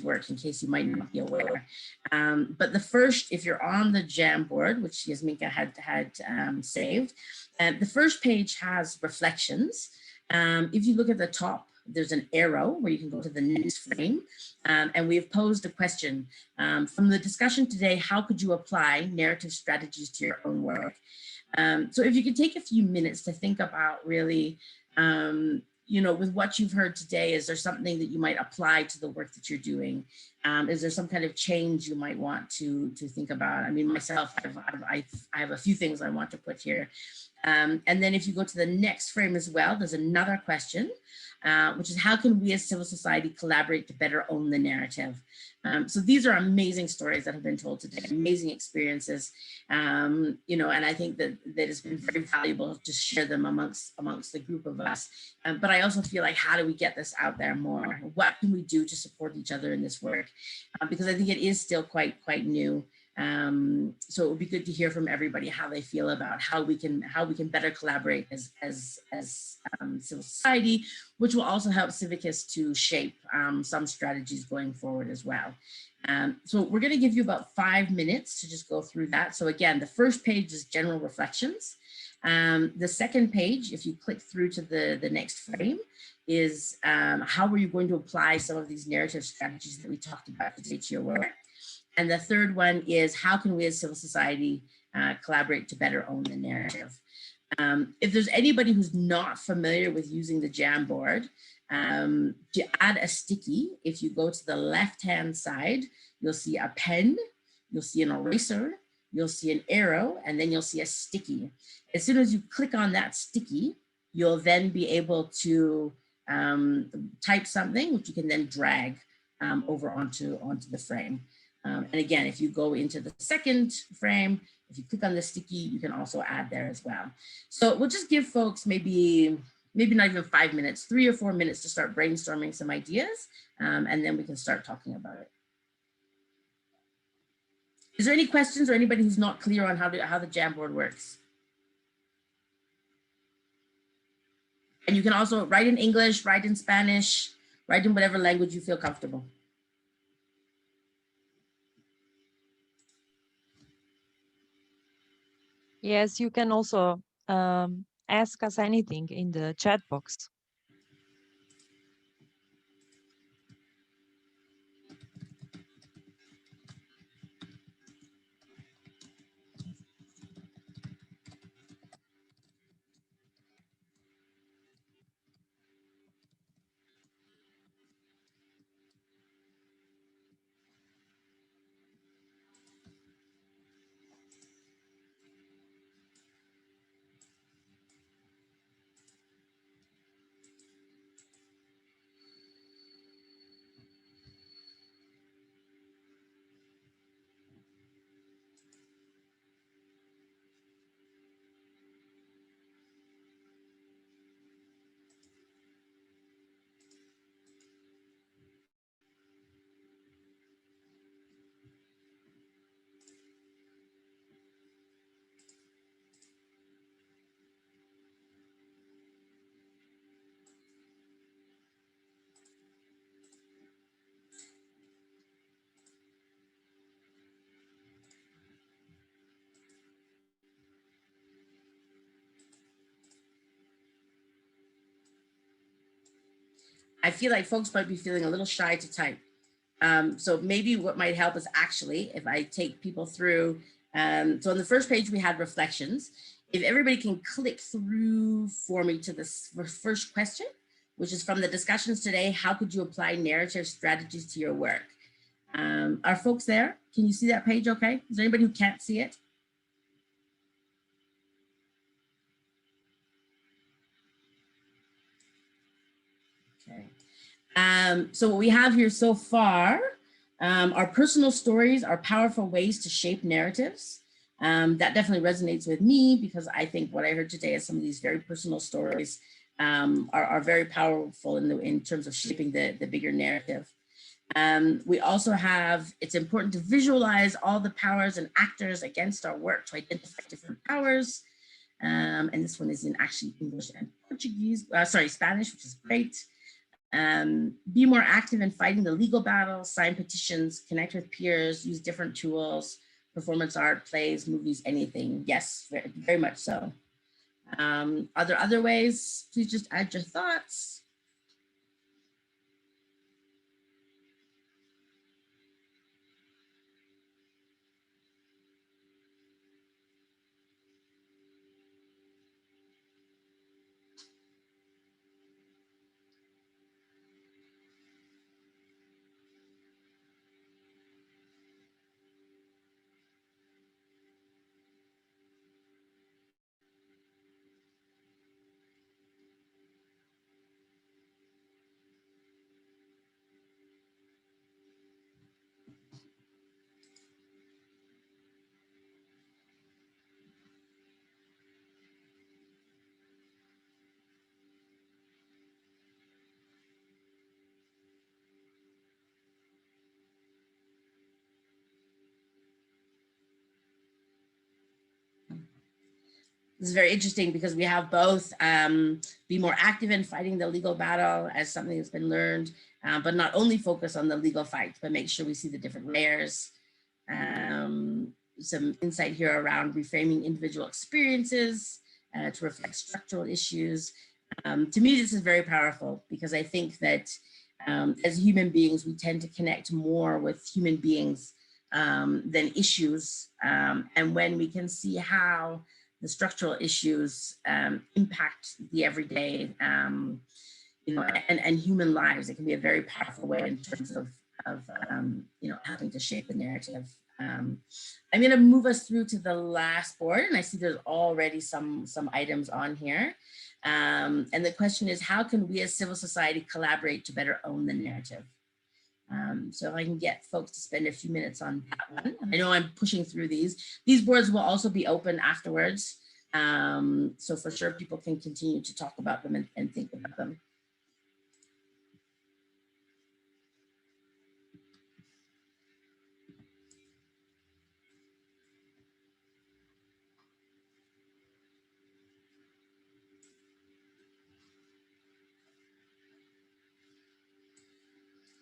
S8: work, in case you might not be aware. But the first, if you're on the Jamboard, which Yasminka had saved, the first page has reflections. If you look at the top, there's an arrow where you can go to the next frame. And we have posed a question from the discussion today: how could you apply narrative strategies to your own work? So if you could take a few minutes to think about really, with what you've heard today, is there something that you might apply to the work that you're doing? Is there some kind of change you might want to think about? I mean, myself, I have a few things I want to put here. And then if you go to the next frame as well, there's another question, which is how can we as civil society collaborate to better own the narrative? So these are amazing stories that have been told today, amazing experiences, you know, and I think that it's been very valuable to share them amongst the group of us. But I also feel like, how do we get this out there more? What can we do to support each other in this work? Because I think it is still quite new. So it would be good to hear from everybody how they feel about how we can better collaborate as civil society, which will also help Civicus to shape some strategies going forward as well. So we're going to give you about 5 minutes to just go through that. So again, the first page is general reflections. The second page, if you click through to the next frame, is how are you going to apply some of these narrative strategies that we talked about today to your work. And the third one is how can we as civil society collaborate to better own the narrative. If there's anybody who's not familiar with using the Jamboard, to add a sticky, if you go to the left-hand side, you'll see a pen, you'll see an eraser, you'll see an arrow, and then you'll see a sticky. As soon as you click on that sticky, you'll then be able to type something, which you can then drag over onto the frame. And again, if you go into the second frame, if you click on the sticky, you can also add there as well. So we'll just give folks maybe not even 5 minutes, 3 or 4 minutes to start brainstorming some ideas, and then we can start talking about it. Is there any questions or anybody who's not clear on how the Jamboard works? And you can also write in English, write in Spanish, write in whatever language you feel comfortable.
S1: Yes, you can also ask us anything in the chat box.
S8: I feel like folks might be feeling a little shy to type. So maybe what might help is actually if I take people through. So on the first page, we had reflections. If everybody can click through for me to this first question, which is from the discussions today, how could you apply narrative strategies to your work? Are folks there? Can you see that page okay? Is there anybody who can't see it? Okay. So what we have here so far are personal stories are powerful ways to shape narratives. That definitely resonates with me because I think what I heard today is some of these very personal stories are very powerful in terms of shaping the bigger narrative. We also have, it's important to visualize all the powers and actors against our work to identify different powers. And this one is in actually English and Portuguese, Spanish, which is great. Be more active in fighting the legal battle, sign petitions, connect with peers, use different tools, performance art, plays, movies, anything. Yes, very, very much so. Are there other ways? Please just add your thoughts. This is very interesting because we have both be more active in fighting the legal battle as something that's been learned, but not only focus on the legal fight, but make sure we see the different layers. Some insight here around reframing individual experiences to reflect structural issues. To me, this is very powerful because I think that as human beings, we tend to connect more with human beings than issues. And when we can see how the structural issues impact the everyday, you know, and human lives, it can be a very powerful way in terms of you know, helping to shape the narrative. I'm going to move us through to the last board, and I see there's already some items on here. And the question is, how can we as civil society collaborate to better own the narrative? So if I can get folks to spend a few minutes on that one. I know I'm pushing through these. These boards will also be open afterwards. So for sure, people can continue to talk about them and think about them.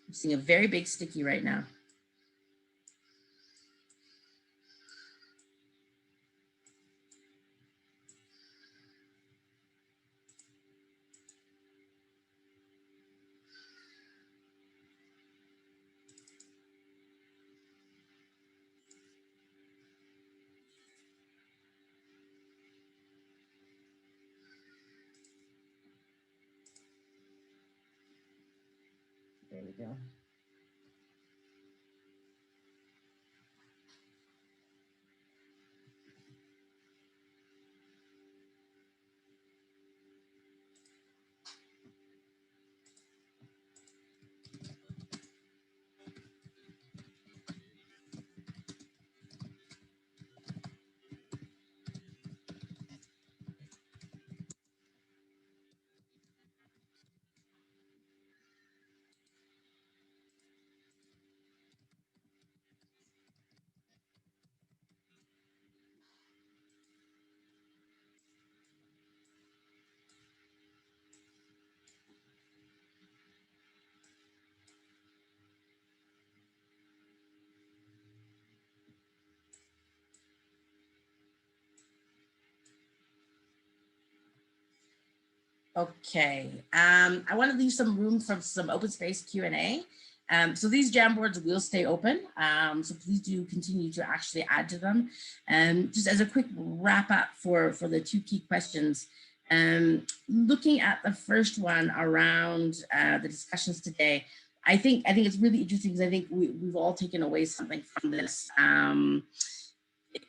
S8: I'm seeing a very big sticky right now. There we go. Okay, I want to leave some room for some open space Q&A. So these Jamboards will stay open, so please do continue to actually add to them. Just as a quick wrap up for the two key questions, looking at the first one around the discussions today, I think it's really interesting because I think we've all taken away something from this.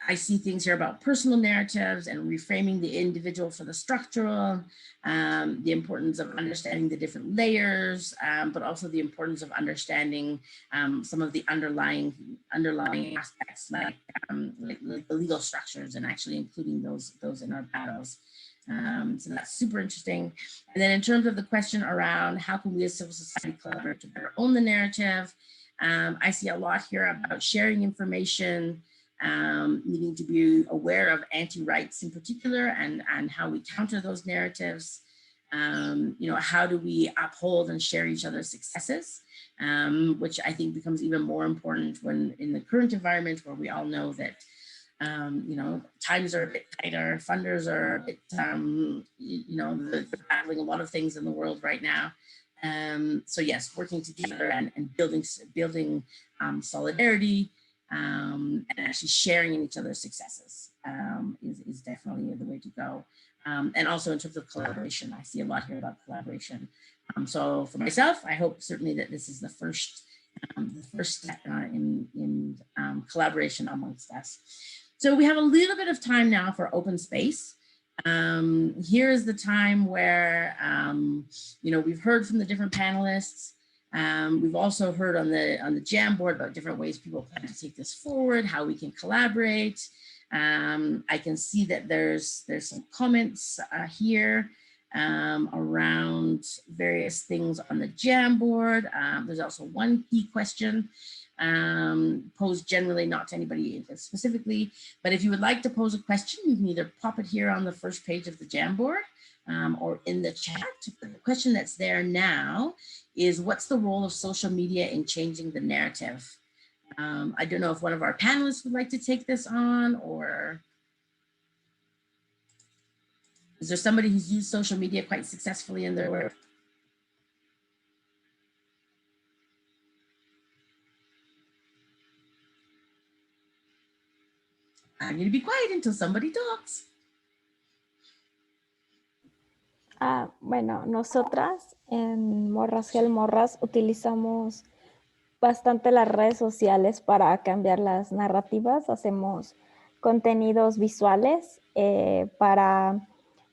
S8: I see things here about personal narratives and reframing the individual for the structural, the importance of understanding the different layers, but also the importance of understanding some of the underlying aspects like the legal structures and actually including those in our battles. So that's super interesting. And then in terms of the question around how can we as civil society collaborate to better own the narrative, I see a lot here about sharing information, needing to be aware of anti-rights in particular and how we counter those narratives. You know, how do we uphold and share each other's successes, which I think becomes even more important when in the current environment where we all know that, you know, times are a bit tighter, funders are a bit, you know, they're battling a lot of things in the world right now. So yes, working together and building solidarity, and actually sharing in each other's successes is definitely the way to go. And also in terms of collaboration, I see a lot here about collaboration. So for myself, I hope certainly that this is the first step in collaboration amongst us. So we have a little bit of time now for open space. Here is the time where, you know, we've heard from the different panelists. We've also heard on the Jamboard about different ways people plan to take this forward, how we can collaborate. I can see that there's some comments here around various things on the Jamboard. There's also one key question posed generally, not to anybody specifically. But if you would like to pose a question, you can either pop it here on the first page of the Jamboard or in the chat. The question that's there now is, what's the role of social media in changing the narrative? I don't know if one of our panelists would like to take this on, or is there somebody who's used social media quite successfully in their work? I'm going to be quiet until somebody talks.
S7: Bueno, nosotras en Morras Gel Morras utilizamos bastante las redes sociales para cambiar las narrativas. Hacemos contenidos visuales para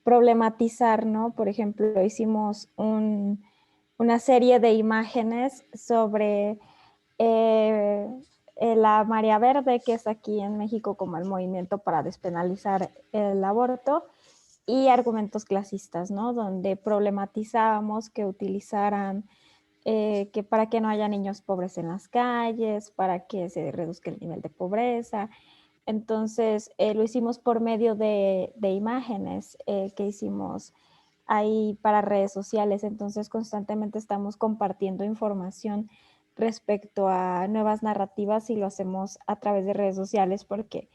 S7: problematizar, ¿no? Por ejemplo, hicimos una serie de imágenes sobre la Marea Verde, que es aquí en México como el movimiento para despenalizar el aborto, y argumentos clasistas, ¿no? Donde problematizábamos que utilizaran que para que no haya niños pobres en las calles, para que se reduzca el nivel de pobreza. Entonces, lo hicimos por medio de imágenes que hicimos ahí para redes sociales. Entonces, constantemente estamos compartiendo información respecto a nuevas narrativas y lo hacemos a través de redes sociales porque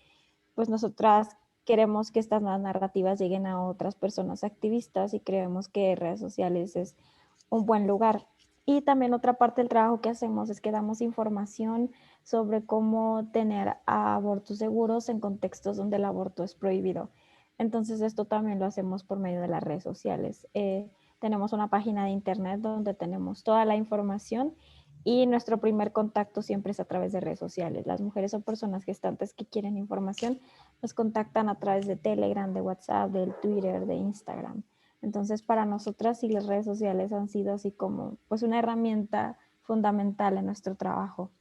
S7: pues nosotras queremos que estas nuevas narrativas lleguen a otras personas activistas y creemos que redes sociales es un buen lugar. Y también otra parte del trabajo que hacemos es que damos información sobre cómo tener abortos seguros en contextos donde el aborto es prohibido. Entonces esto también lo hacemos por medio de las redes sociales. Tenemos una página de internet donde tenemos toda la información y nuestro primer contacto siempre es a través de redes sociales. Las mujeres o personas gestantes que quieren información nos contactan a través de Telegram, de WhatsApp, del Twitter, de Instagram. Entonces, para nosotras sí las redes sociales han sido así como pues una herramienta fundamental en nuestro trabajo.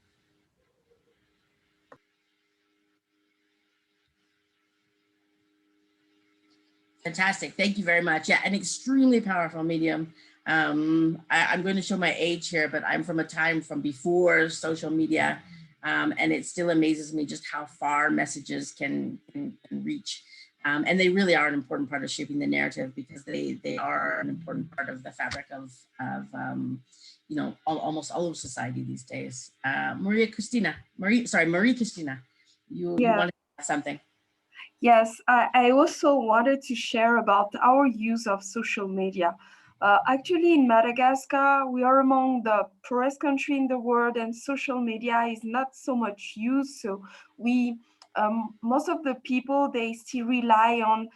S8: Fantastic. Thank you very much. Yeah, an extremely powerful medium. I'm going to show my age here, but I'm from a time from before social media, and it still amazes me just how far messages can reach. And they really are an important part of shaping the narrative because they are an important part of the fabric of you know, almost all of society these days. Marie Christina, you want to add something?
S9: Yes, I also wanted to share about our use of social media. Actually, in Madagascar, we are among the poorest country in the world, and social media is not so much used. So we, most of the people, they still rely on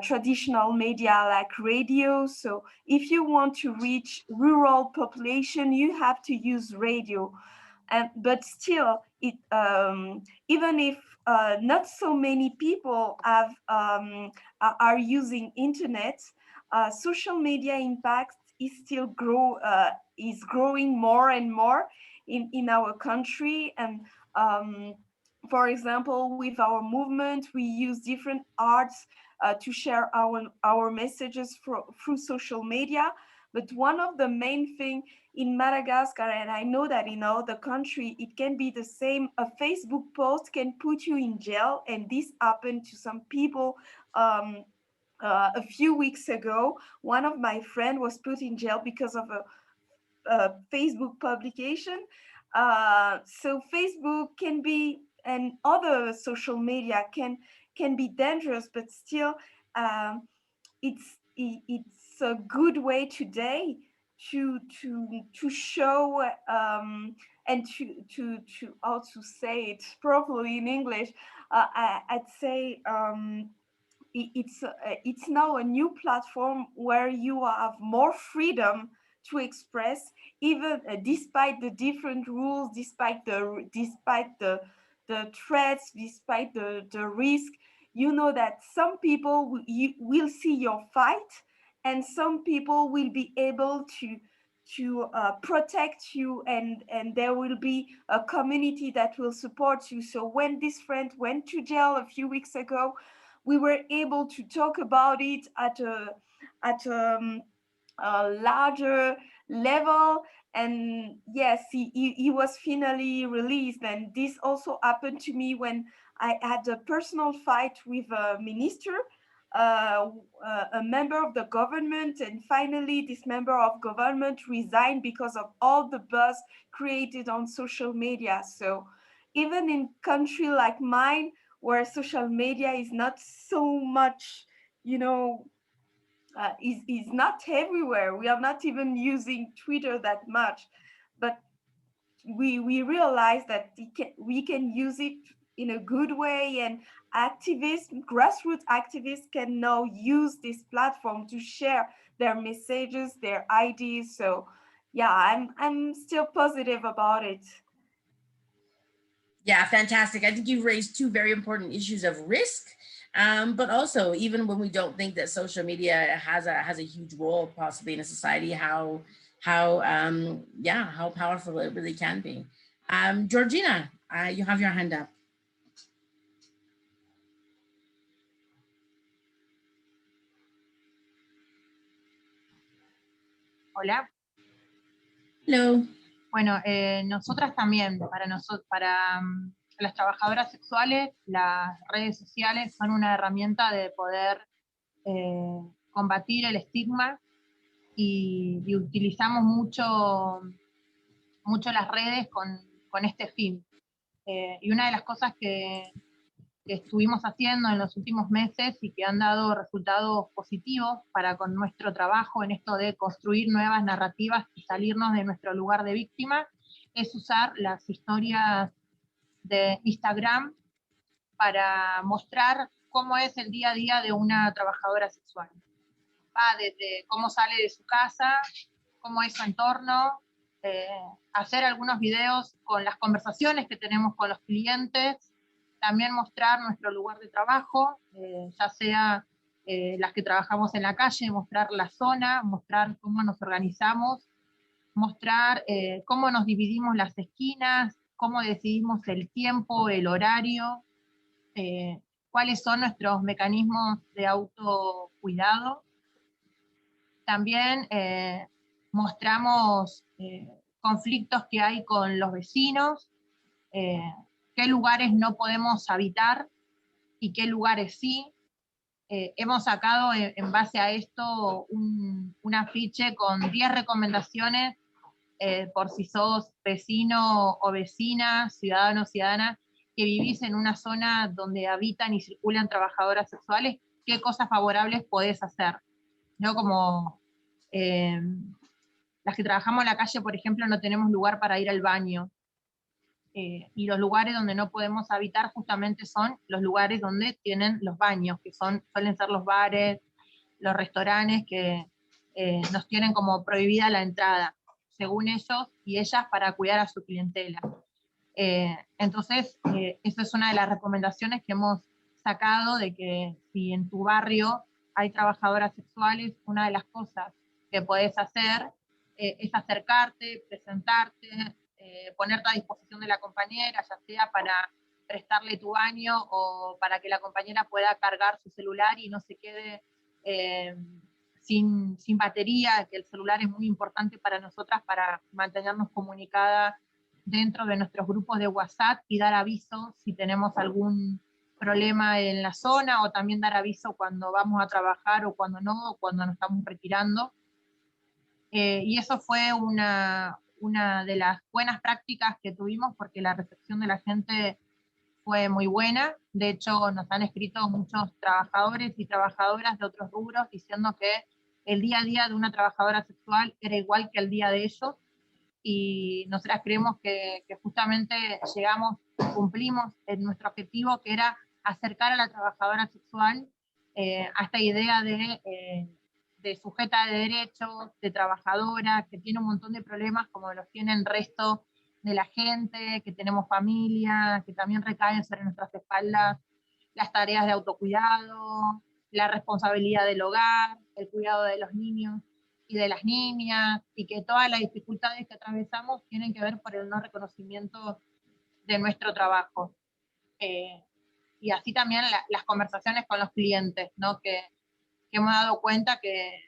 S9: traditional media like radio. So if you want to reach rural population, you have to use radio. But still, even if not so many people are using internet, social media impact is still growing more and more in our country. And for example, with our movement, we use different arts to share our messages through social media. But one of the main thing in Madagascar, and I know that in other country, it can be the same. A Facebook post can put you in jail, and this happened to some people. A few weeks ago, one of my friends was put in jail because of a Facebook publication. So Facebook can be, and other social media can be dangerous, but still, it's a good way today to show and to how to say it properly in English. I'd say it's now a new platform where you have more freedom to express, even despite the different rules, despite the threats, despite the risk. You know that some people will see your fight, and some people will be able to protect you, and there will be a community that will support you. So when this friend went to jail a few weeks ago, we were able to talk about it at a larger level. And yes, he was finally released. And this also happened to me when I had a personal fight with a minister, a member of the government, and finally this member of government resigned because of all the buzz created on social media. So even in country like mine, where social media is not so much, you know, is not everywhere. We are not even using Twitter that much, but we realize that we can use it in a good way, and grassroots activists can now use this platform to share their messages, their ideas. So yeah, I'm still positive about it.
S8: Yeah, fantastic. I think you've raised two very important issues of risk, but also even when we don't think that social media has a huge role possibly in a society, how powerful it really can be. Georgina, you have your hand up.
S5: Hola.
S8: Hello.
S5: Bueno, nosotras también, para las trabajadoras sexuales, las redes sociales son una herramienta de poder combatir el estigma y utilizamos mucho las redes con este fin. Y una de las cosas que estuvimos haciendo en los últimos meses y que han dado resultados positivos para con nuestro trabajo en esto de construir nuevas narrativas y salirnos de nuestro lugar de víctima, es usar las historias de Instagram para mostrar cómo es el día a día de una trabajadora sexual. Va desde cómo sale de su casa, cómo es su entorno, hacer algunos videos con las conversaciones que tenemos con los clientes, también mostrar nuestro lugar de trabajo, ya sea las que trabajamos en la calle, mostrar la zona, mostrar cómo nos organizamos, mostrar cómo nos dividimos las esquinas, cómo decidimos el tiempo, el horario, cuáles son nuestros mecanismos de autocuidado. También mostramos conflictos que hay con los vecinos, qué lugares no podemos habitar y qué lugares sí. Hemos sacado en base a esto un afiche con 10 recomendaciones por si sos vecino o vecina, ciudadano o ciudadana, que vivís en una zona donde habitan y circulan trabajadoras sexuales, qué cosas favorables podés hacer, ¿no? Como las que trabajamos en la calle, por ejemplo, no tenemos lugar para ir al baño. Y los lugares donde no podemos habitar justamente son los lugares donde tienen los baños, que suelen ser los bares, los restaurantes, que nos tienen como prohibida la entrada, según ellos y ellas, para cuidar a su clientela. Entonces, esa es una de las recomendaciones que hemos sacado, de que si en tu barrio hay trabajadoras sexuales, una de las cosas que podés hacer es acercarte, presentarte, ponerte a disposición de la compañera, ya sea para prestarle tu baño o para que la compañera pueda cargar su celular y no se quede sin batería, que el celular es muy importante para nosotras para mantenernos comunicadas dentro de nuestros grupos de WhatsApp y dar aviso si tenemos algún problema en la zona, o también dar aviso cuando vamos a trabajar o cuando no, o cuando nos estamos retirando. Y eso fue una de las buenas prácticas que tuvimos, porque la recepción de la gente fue muy buena. De hecho, nos han escrito muchos trabajadores y trabajadoras de otros rubros diciendo que el día a día de una trabajadora sexual era igual que el día de ellos, y nosotras creemos que justamente cumplimos en nuestro objetivo, que era acercar a la trabajadora sexual a esta idea de sujeta de derechos, de trabajadora, que tiene un montón de problemas como los tiene el resto de la gente, que tenemos familia, que también recaen sobre nuestras espaldas las tareas de autocuidado, la responsabilidad del hogar, el cuidado de los niños y de las niñas, y que todas las dificultades que atravesamos tienen que ver por el no reconocimiento de nuestro trabajo. Y así también las conversaciones con los clientes, ¿no? Que hemos dado cuenta que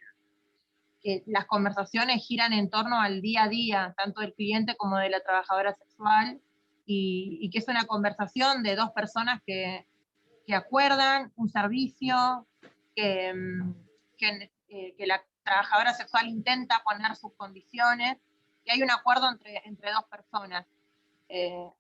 S5: las conversaciones giran en torno al día a día, tanto del cliente como de la trabajadora sexual, y que es una conversación de dos personas que acuerdan un servicio, que la trabajadora sexual intenta poner sus condiciones, y hay un acuerdo entre dos personas.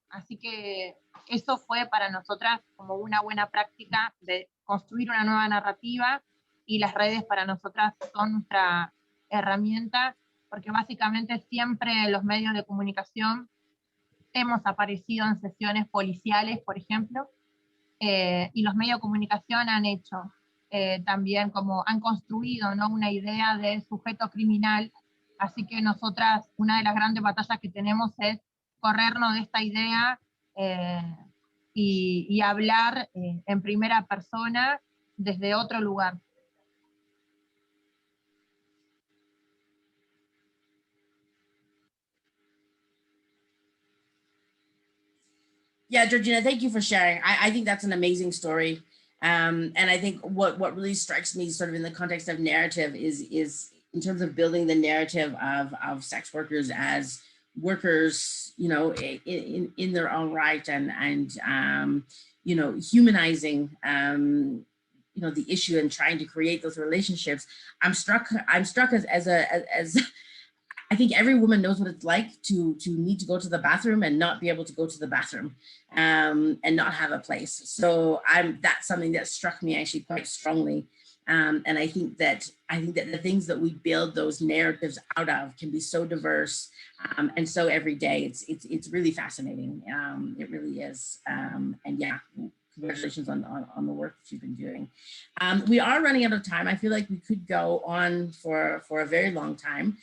S5: Así que eso fue para nosotras como una buena práctica de construir una nueva narrativa, y las redes para nosotras son nuestra herramienta, porque básicamente siempre los medios de comunicación hemos aparecido en sesiones policiales, por ejemplo, y los medios de comunicación han hecho también como han construido, ¿no?, una idea de sujeto criminal. Así que nosotras, una de las grandes batallas que tenemos es corrernos de esta idea y hablar en primera persona desde otro lugar.
S8: Yeah, Georgina, thank you for sharing. I think that's an amazing story. And I think what really strikes me sort of in the context of narrative is in terms of building the narrative of sex workers as workers, you know, in their own right, and you know, humanizing, you know, the issue and trying to create those relationships. I'm struck as I think every woman knows what it's like to need to go to the bathroom and not be able to go to the bathroom, and not have a place. So that's something that struck me actually quite strongly. And I think that the things that we build those narratives out of can be so diverse, and so everyday. It's really fascinating. It really is. And yeah, congratulations on the work that you've been doing. We are running out of time. I feel like we could go on for a very long time.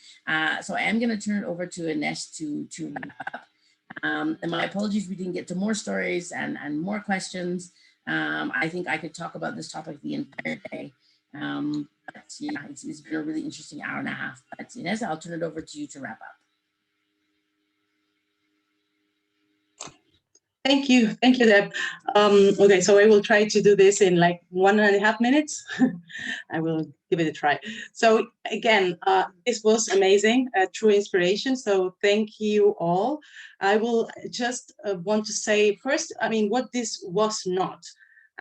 S8: So I am going to turn it over to Ines to wrap up. And my apologies, we didn't get to more stories and more questions. I think I could talk about this topic the entire day. But yeah, it's been a really interesting hour and a half. But Ines, I'll turn it over to you to wrap up.
S10: Thank you, Deb. Okay, so I will try to do this in like 1.5 minutes. I will give it a try. So again, this was amazing, a true inspiration. So thank you all. I will just want to say first, I mean, what this was not.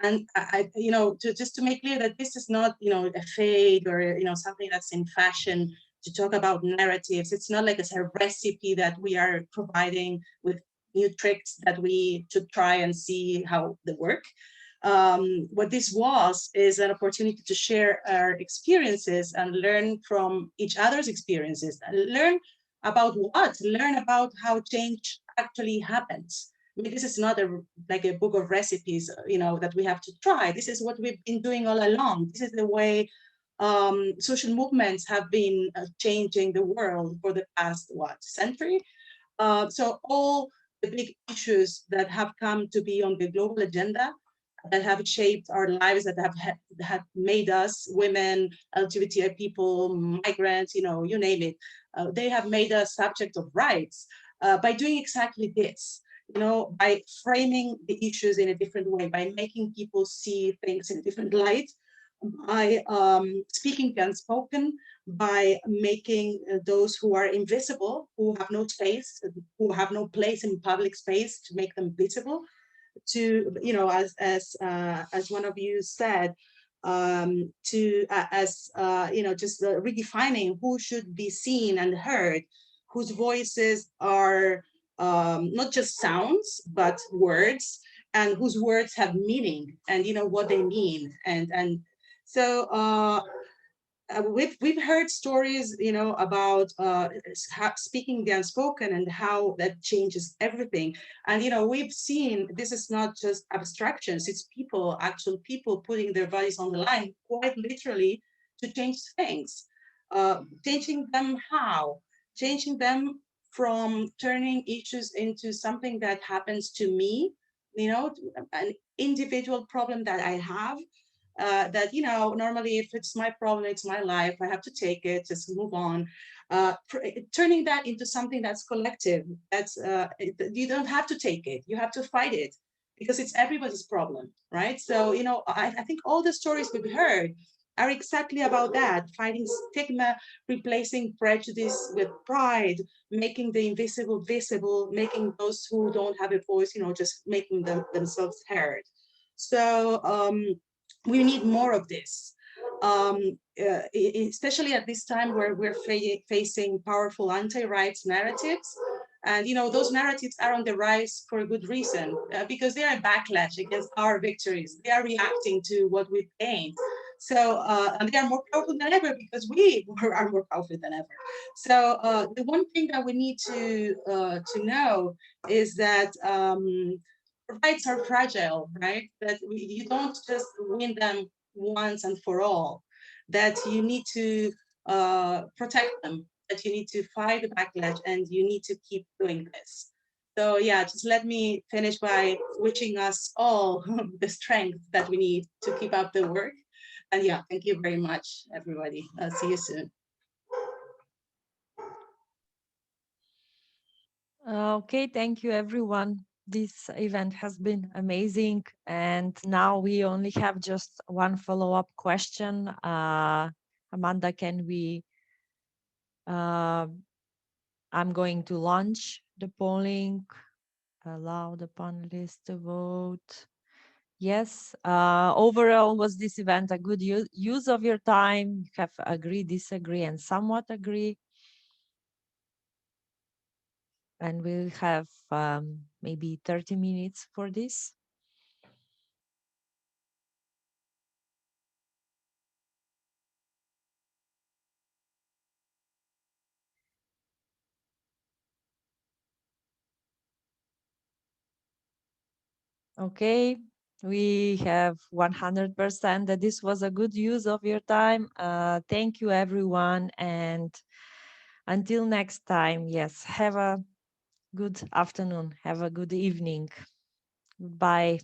S10: And I you know, just to make clear that this is not, you know, a fad or, you know, something that's in fashion to talk about narratives. It's not like it's a recipe that we are providing with new tricks that we should try and see how they work. What this is an opportunity to share our experiences and learn from each other's experiences. Learn about what? Learn about how change actually happens. I mean, this is not like a book of recipes, you know, that we have to try. This is what we've been doing all along. This is the way social movements have been changing the world for the past, century? So all the big issues that have come to be on the global agenda, that have shaped our lives, that have made us women, LGBTI people, migrants, you know, you name it. They have made us subject of rights by doing exactly this, you know, by framing the issues in a different way, by making people see things in a different light, by speaking the unspoken, by making those who are invisible, who have no space, who have no place in public space, to make them visible, to, you know, as one of you said, you know, just redefining who should be seen and heard, whose voices are not just sounds, but words, and whose words have meaning, and, you know, what they mean. And so we've heard stories, you know, about speaking the unspoken and how that changes everything. And, you know, we've seen this is not just abstractions, it's people, actual people putting their bodies on the line, quite literally, to change things. Changing them how? Changing them from turning issues into something that happens to me, you know, an individual problem that I have. That, you know, normally if it's my problem, it's my life, I have to take it, just move on. Turning that into something that's collective, that's, you don't have to take it, you have to fight it, because it's everybody's problem, right? So, you know, I think all the stories we've heard are exactly about that, fighting stigma, replacing prejudice with pride, making the invisible visible, making those who don't have a voice, just making themselves heard. So we need more of this, especially at this time where we're facing powerful anti-rights narratives. And those narratives are on the rise for a good reason, because they are a backlash against our victories. They are reacting to what we've gained. So, and they are more powerful than ever because we are more powerful than ever. So the one thing that we need to know is that rights are fragile, right? That you don't just win them once and for all, that you need to protect them, that you need to fight the backlash, and you need to keep doing this. So yeah, just let me finish by wishing us all the strength that we need to keep up the work. And yeah, thank you very much, everybody. See you soon.
S1: Okay, thank you, everyone. This event has been amazing. And now we only have just one follow-up question. Amanda, can we, I'm going to launch the polling, allow the panelists to vote. Yes, overall, was this event a good use of your time? You have agree, disagree, and somewhat agree. And we'll have maybe 30 minutes for this. Okay, we have 100% that this was a good use of your time. Thank you, everyone. And until next time, yes, have a good afternoon. Have a good evening. Bye.